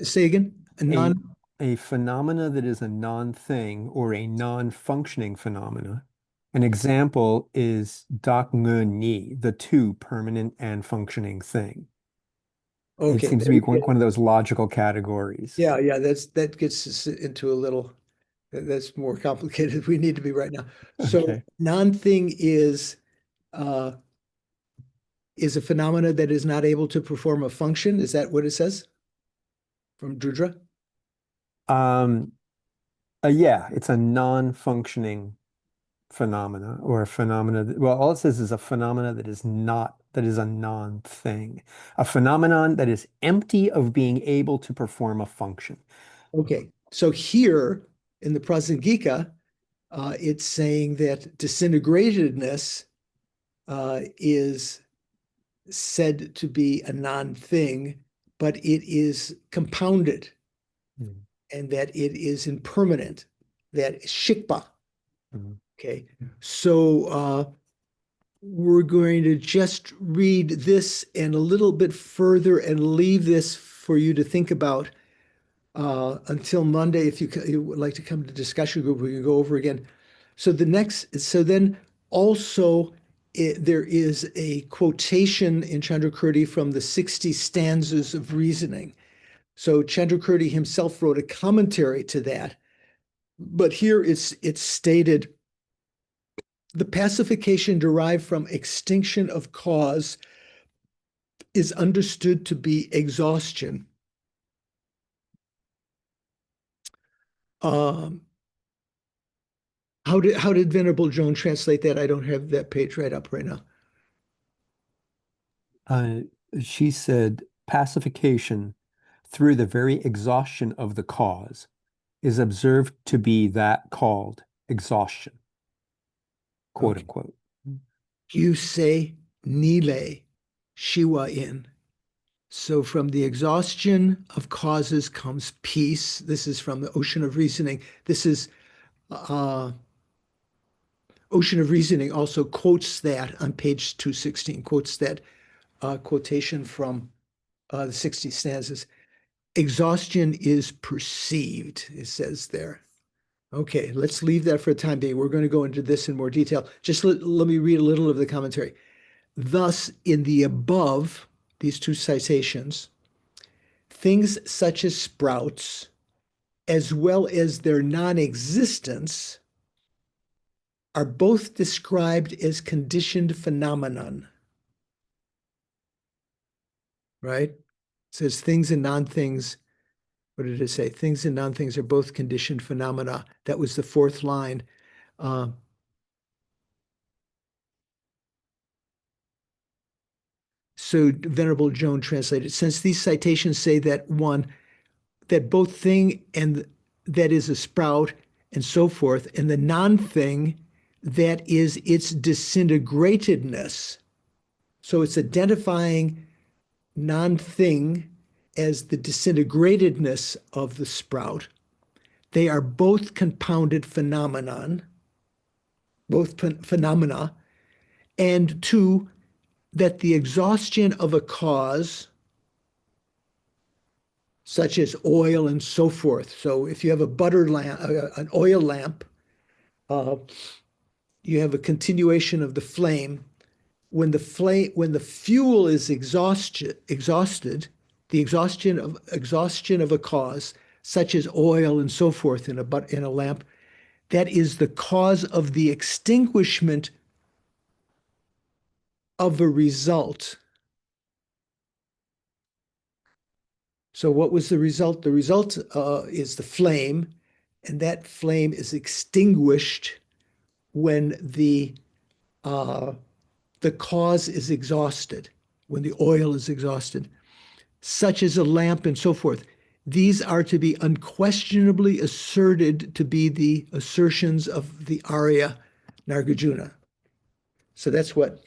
Say again? a phenomena that is a non-thing or a non-functioning phenomena. An example is dak ngu ni, the two permanent and functioning thing. Okay. It seems to be one of those logical categories. Yeah, that gets us into a little, that's more complicated. We need to be right now. So Okay. non-thing is is a phenomena that is not able to perform a function. Is that what it says from Drudra? Yeah, it's a non-functioning phenomena or a phenomena well, all it says is a phenomena that is a non-thing, a phenomenon that is empty of being able to perform a function. Okay, so here in the Prasangika, it's saying that disintegratedness is said to be a non-thing, but it is compounded and that it is impermanent, that shikpa. Okay, so we're going to just read this and a little bit further and leave this for you to think about until Monday. If you would like to come to discussion group, we can go over again. So then also there is a quotation in Chandrakirti from the 60 stanzas of reasoning. So Chandrakirti himself wrote a commentary to that, but here it's stated, the pacification derived from extinction of cause is understood to be exhaustion. How did Venerable Joan translate that? I don't have that page right up right now. She said pacification through the very exhaustion of the cause is observed to be that called exhaustion, quote unquote. You say nile, shiwa in. So from the exhaustion of causes comes peace. This is from the Ocean of Reasoning. This is Ocean of Reasoning also quotes that on page 216, quotes that quotation from the 60 stanzas. Exhaustion is perceived, it says there. Okay, let's leave that for a time being. We're going to go into this in more detail. Just let me read a little of the commentary. Thus, in the above, these two citations, things such as sprouts, as well as their non-existence, are both described as conditioned phenomenon. Right? It says things and non-things. What did it say? Things and non-things are both conditioned phenomena. That was the fourth line. So Venerable Joan translated, since these citations say that that both thing and that is a sprout and so forth, and the non-thing that is its disintegratedness. So it's identifying non-thing as the disintegratedness of the sprout. They are both compounded phenomenon, both phenomena, and two, that the exhaustion of a cause, such as oil and so forth. So if you have a butter lamp, an oil lamp, you have a continuation of the flame. When the fuel is exhausted, the exhaustion of a cause, such as oil and so forth in a lamp, that is the cause of the extinguishment of a result. So what was the result? The result is the flame, and that flame is extinguished when the cause is exhausted, when the oil is exhausted, such as a lamp and so forth. These are to be unquestionably asserted to be the assertions of the Arya Nagarjuna. So that's what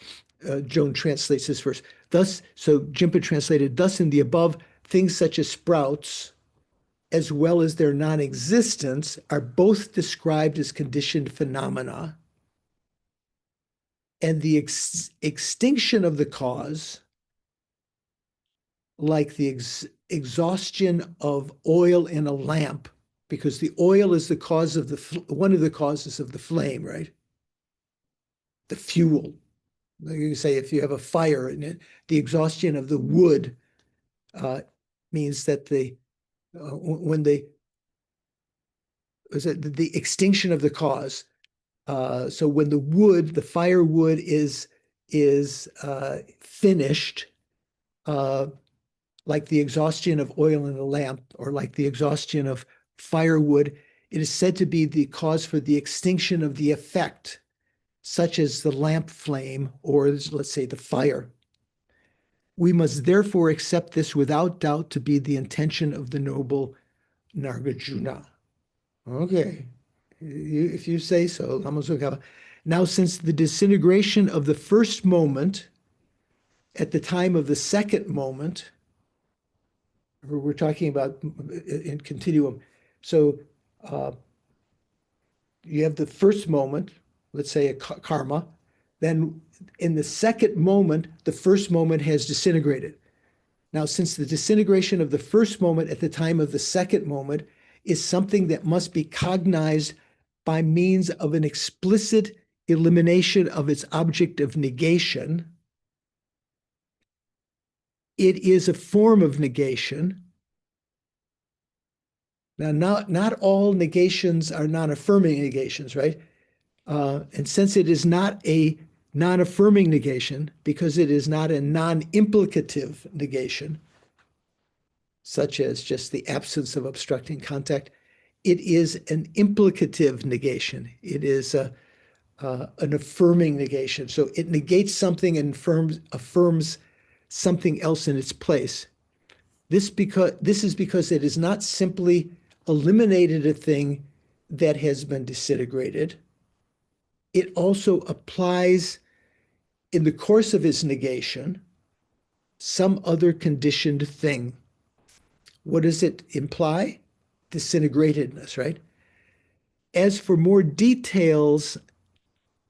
Joan translates this verse. Thus, so Jimpa translated, thus in the above, things such as sprouts, as well as their non-existence, are both described as conditioned phenomena. And the extinction of the cause, like the exhaustion of oil in a lamp, because the oil is the cause of one of the causes of the flame, right? The fuel. Like you say, if you have a fire in it, the exhaustion of the wood means that when the extinction of the cause. So when the firewood is is finished, like the exhaustion of oil in a lamp or like the exhaustion of firewood, it is said to be the cause for the extinction of the effect, such as the lamp flame or, let's say, the fire. We must therefore accept this without doubt to be the intention of the noble Nagarjuna. Okay, if you say so, Lama Tsongkhapa. Now, since the disintegration of the first moment at the time of the second moment, we're talking about in continuum. So you have the first moment, let's say a karma, then in the second moment, the first moment has disintegrated. Now, since the disintegration of the first moment at the time of the second moment is something that must be cognized by means of an explicit elimination of its object of negation, it is a form of negation. Now, not all negations are non-affirming negations, right? And since it is not a non-affirming negation, because it is not a non-implicative negation, such as just the absence of obstructing contact, it is an implicative negation. It is an affirming negation. So it negates something and affirms something else in its place. This is because it is not simply eliminated a thing that has been disintegrated. It also applies, in the course of its negation, some other conditioned thing. What does it imply? Disintegratedness, right? As for more details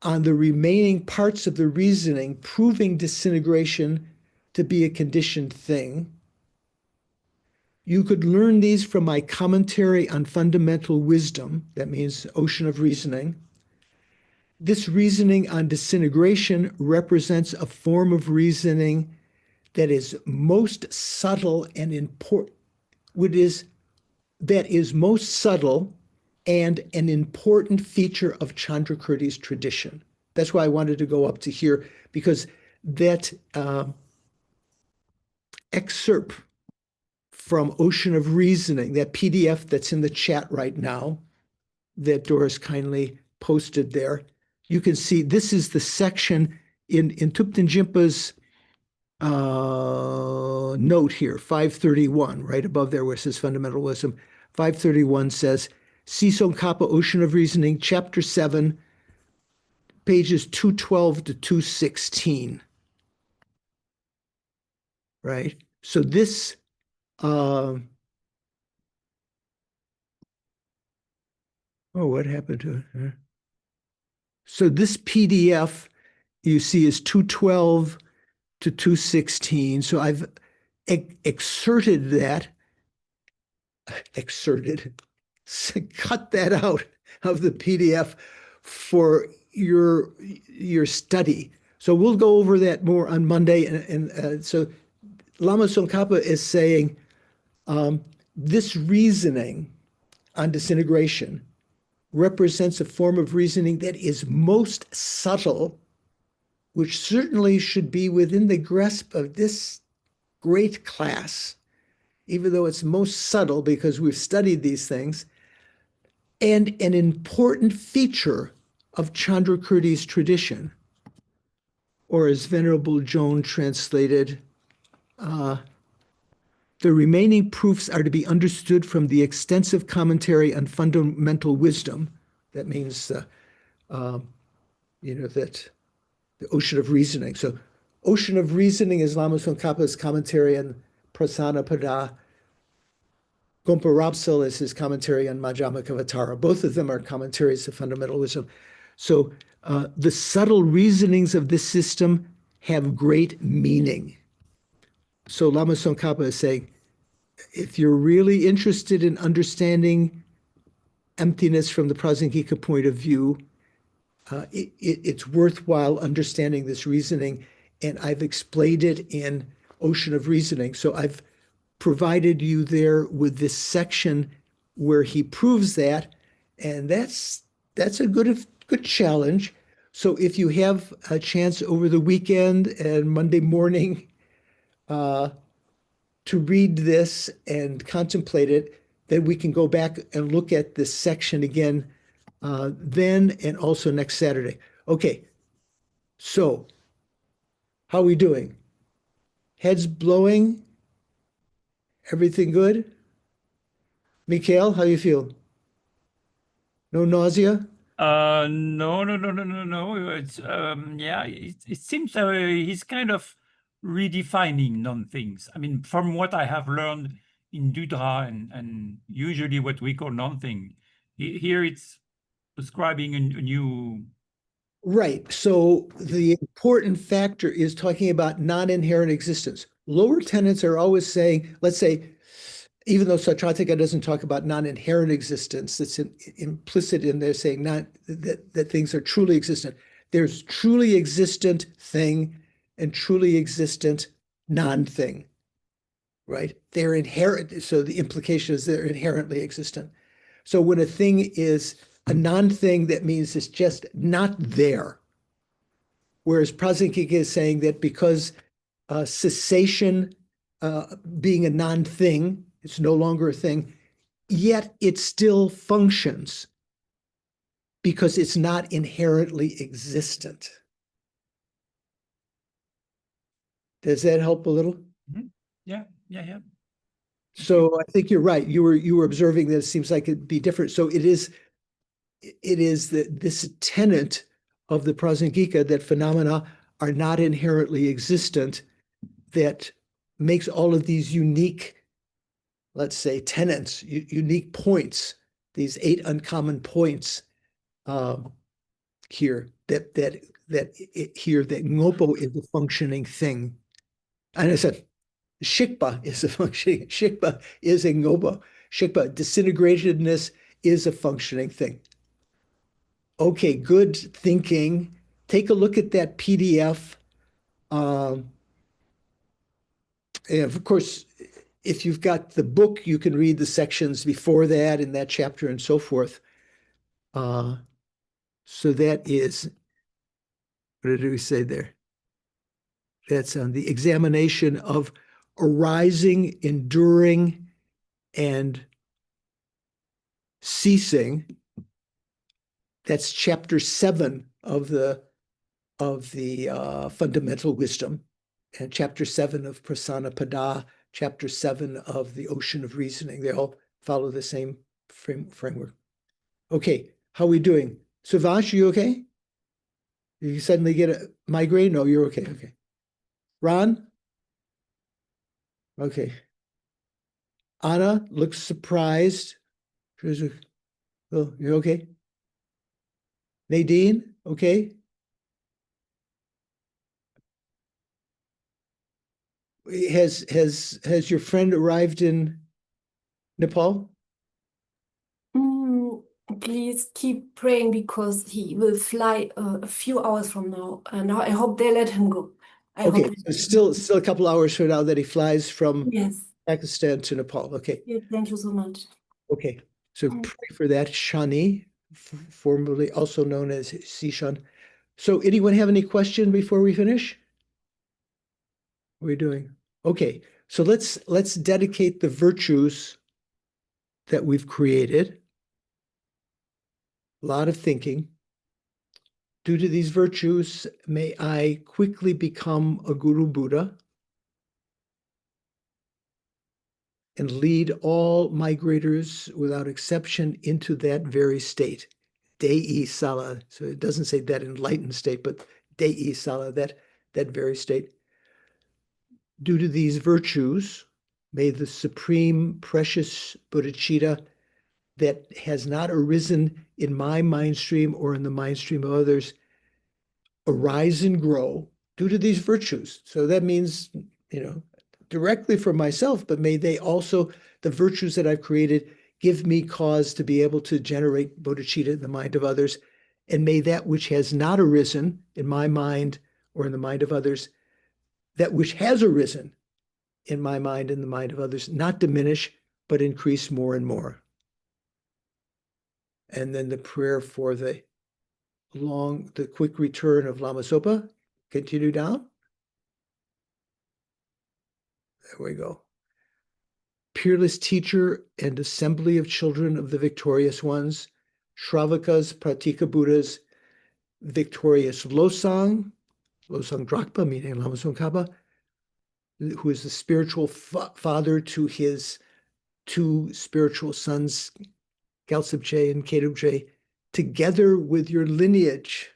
on the remaining parts of the reasoning proving disintegration to be a conditioned thing, you could learn these from my commentary on fundamental wisdom, that means ocean of reasoning. This reasoning on disintegration represents a form of reasoning that is most subtle and important, that is most subtle and an important feature of Chandrakirti's tradition. That's why I wanted to go up to here, because that excerpt from Ocean of Reasoning, that PDF that's in the chat right now, that Doris kindly posted there, you can see this is the section in Thupten Jinpa's note here, 531, right above there where it says fundamental wisdom. 531 says, see Tsongkhapa, Ocean of Reasoning, chapter 7, pages 212 to 216. Right? So this what happened to it? So this PDF you see is 212 to 216. So I've excerpted that, cut that out of the PDF for your study. So we'll go over that more on Monday. And so Lama Tsongkhapa is saying this reasoning on disintegration represents a form of reasoning that is most subtle, which certainly should be within the grasp of this great class, even though it's most subtle because we've studied these things, and an important feature of Chandrakirti's tradition, or as Venerable Joan translated, the remaining proofs are to be understood from the extensive commentary on fundamental wisdom. That means, that the Ocean of Reasoning. So Ocean of Reasoning is Lama Tsongkhapa's commentary on Prasanapada. Gompa Rapsal is his commentary on Madhyamakavatara. Both of them are commentaries of fundamental wisdom. So the subtle reasonings of this system have great meaning. So Lama Tsongkhapa is saying, if you're really interested in understanding emptiness from the Prasangika point of view, it's worthwhile understanding this reasoning. And I've explained it in Ocean of Reasoning. So I've provided you there with this section where he proves that. And that's a good challenge. So if you have a chance over the weekend and Monday morning to read this and contemplate it, then we can go back and look at this section again then and also next Saturday. Okay, so how are we doing? Heads blowing? Everything good? Mikhail, how you feel? No nausea? No. It's yeah, it seems he's kind of redefining non-things. I mean, from what I have learned in Dudra and usually what we call non-thing, here it's describing a new. Right. So the important factor is talking about non-inherent existence. Lower tenets are always saying, let's say, even though Sautrantika doesn't talk about non-inherent existence, it's implicit in there saying not that things are truly existent. There's truly existent thing and truly existent non-thing, right? They're inherent. So the implication is they're inherently existent. So when a thing is a non-thing, that means it's just not there. Whereas Prasankika is saying that because cessation being a non-thing, it's no longer a thing, yet it still functions because it's not inherently existent. Does that help a little? Mm-hmm. Yeah. So I think you're right. You were observing that it seems like it'd be different. So it is that this tenet of the Prasankika that phenomena are not inherently existent that makes all of these unique, let's say, tenets, unique points, these 8 uncommon points here that ngopo is a functioning thing. And I said, shikpa is a functioning, shikpa is a ngopo. Shikpa, disintegratedness is a functioning thing. Okay, good thinking. Take a look at that PDF. And of course, if you've got the book, you can read the sections before that in that chapter and so forth. So that is, what did we say there? That's on the examination of arising, enduring, and ceasing. That's chapter 7 of the fundamental wisdom, and chapter 7 of Prasana Pada, chapter 7 of the ocean of reasoning. They all follow the same framework. Okay, how are we doing? Suvash, you okay? You suddenly get a migraine? No, you're okay. Okay. Ron? Okay. Anna looks surprised. Oh, you okay? Nadine, okay? Has your friend arrived in Nepal? Please keep praying because he will fly a few hours from now, and I hope they let him go. Okay, so still a couple hours from now that he flies from Yes. Pakistan to Nepal. Okay. Yeah, thank you so much. Okay, so pray for that, Shani, formerly also known as Sishan. So anyone have any question before we finish? What are we doing? Okay, so let's dedicate the virtues that we've created. A lot of thinking. Due to these virtues, may I quickly become a Guru Buddha and lead all migrators without exception into that very state. Dei Sala. So it doesn't say that enlightened state, but Dei Sala, that very state. Due to these virtues, may the supreme precious bodhicitta that has not arisen in my mind stream or in the mind stream of others arise and grow due to these virtues. So that means, directly for myself, but may they also, the virtues that I've created, give me cause to be able to generate bodhicitta in the mind of others. And may that which has not arisen in my mind or in the mind of others, that which has arisen in my mind and the mind of others, not diminish, but increase more and more. And then the prayer for the along the quick return of Lama Zopa. Continue down. There we go. Peerless teacher and assembly of children of the victorious ones, Shravakas, Pratika Buddhas, victorious Losang Drakpa, meaning Lama Tsongkhapa, who is the spiritual father to his two spiritual sons, Gyaltsab and Kedubje, together with your lineage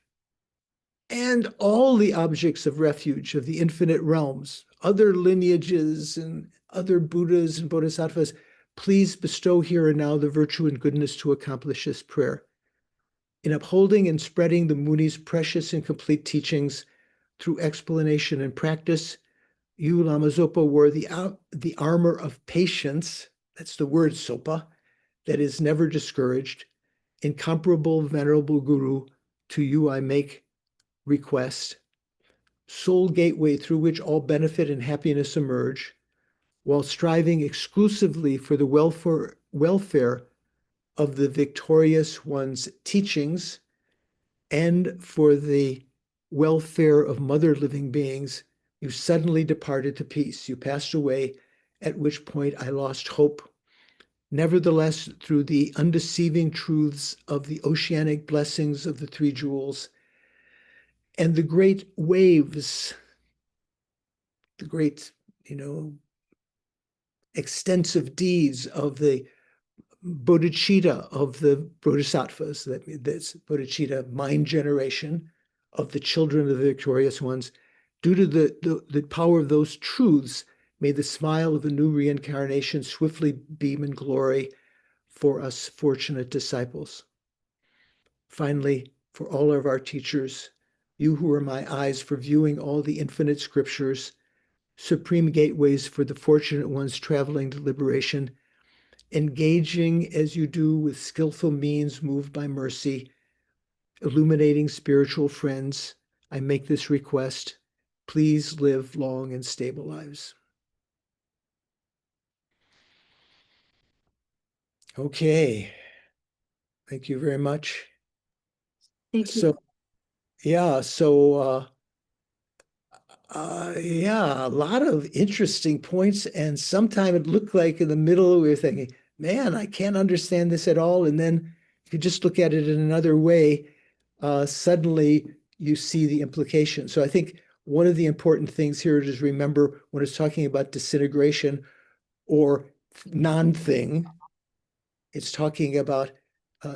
and all the objects of refuge of the infinite realms, other lineages and other Buddhas and Bodhisattvas, please bestow here and now the virtue and goodness to accomplish this prayer. In upholding and spreading the Muni's precious and complete teachings through explanation and practice, you, Lama Zopa, wore the armor of patience, that's the word Sopa, that is never discouraged. Incomparable, venerable Guru, to you I make request, sole gateway through which all benefit and happiness emerge, while striving exclusively for the welfare of the victorious one's teachings and for the welfare of mother living beings, you suddenly departed to peace. You passed away, at which point I lost hope. Nevertheless, through the undeceiving truths of the oceanic blessings of the three jewels and the great waves, the great, extensive deeds of the bodhicitta of the bodhisattvas, that's bodhicitta mind generation of the children of the victorious ones, due to the power of those truths, may the smile of a new reincarnation swiftly beam in glory for us fortunate disciples. Finally, for all of our teachers, you who are my eyes for viewing all the infinite scriptures, supreme gateways for the fortunate ones traveling to liberation, engaging as you do with skillful means moved by mercy, illuminating spiritual friends, I make this request. Please live long and stable lives. Okay. Thank you very much. Thank you. So, yeah, a lot of interesting points. And sometime it looked like in the middle we were thinking, man, I can't understand this at all. And then if you just look at it in another way, suddenly you see the implication. So I think one of the important things here is remember when it's talking about disintegration or non-thing, it's talking about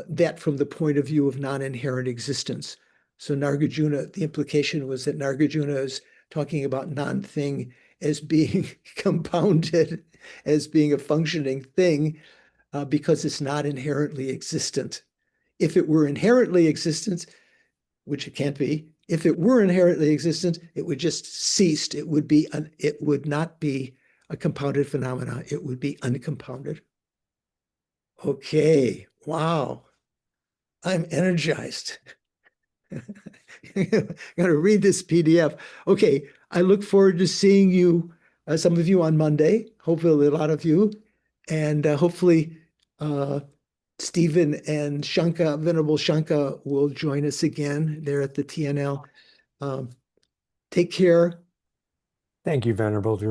that from the point of view of non-inherent existence. So Nagarjuna, the implication was that Nagarjuna is talking about non-thing as being compounded, as being a functioning thing, because it's not inherently existent. If it were inherently existent, which it can't be, if it were inherently existent, it would just cease. It would not be a compounded phenomena. It would be uncompounded. Okay, wow. I'm energized. I'm going to read this PDF. Okay, I look forward to seeing you, some of you on Monday, hopefully a lot of you, and hopefully Stephen and Shanka, Venerable Shanka, will join us again there at the TNL. Take care. Thank you, Venerable George.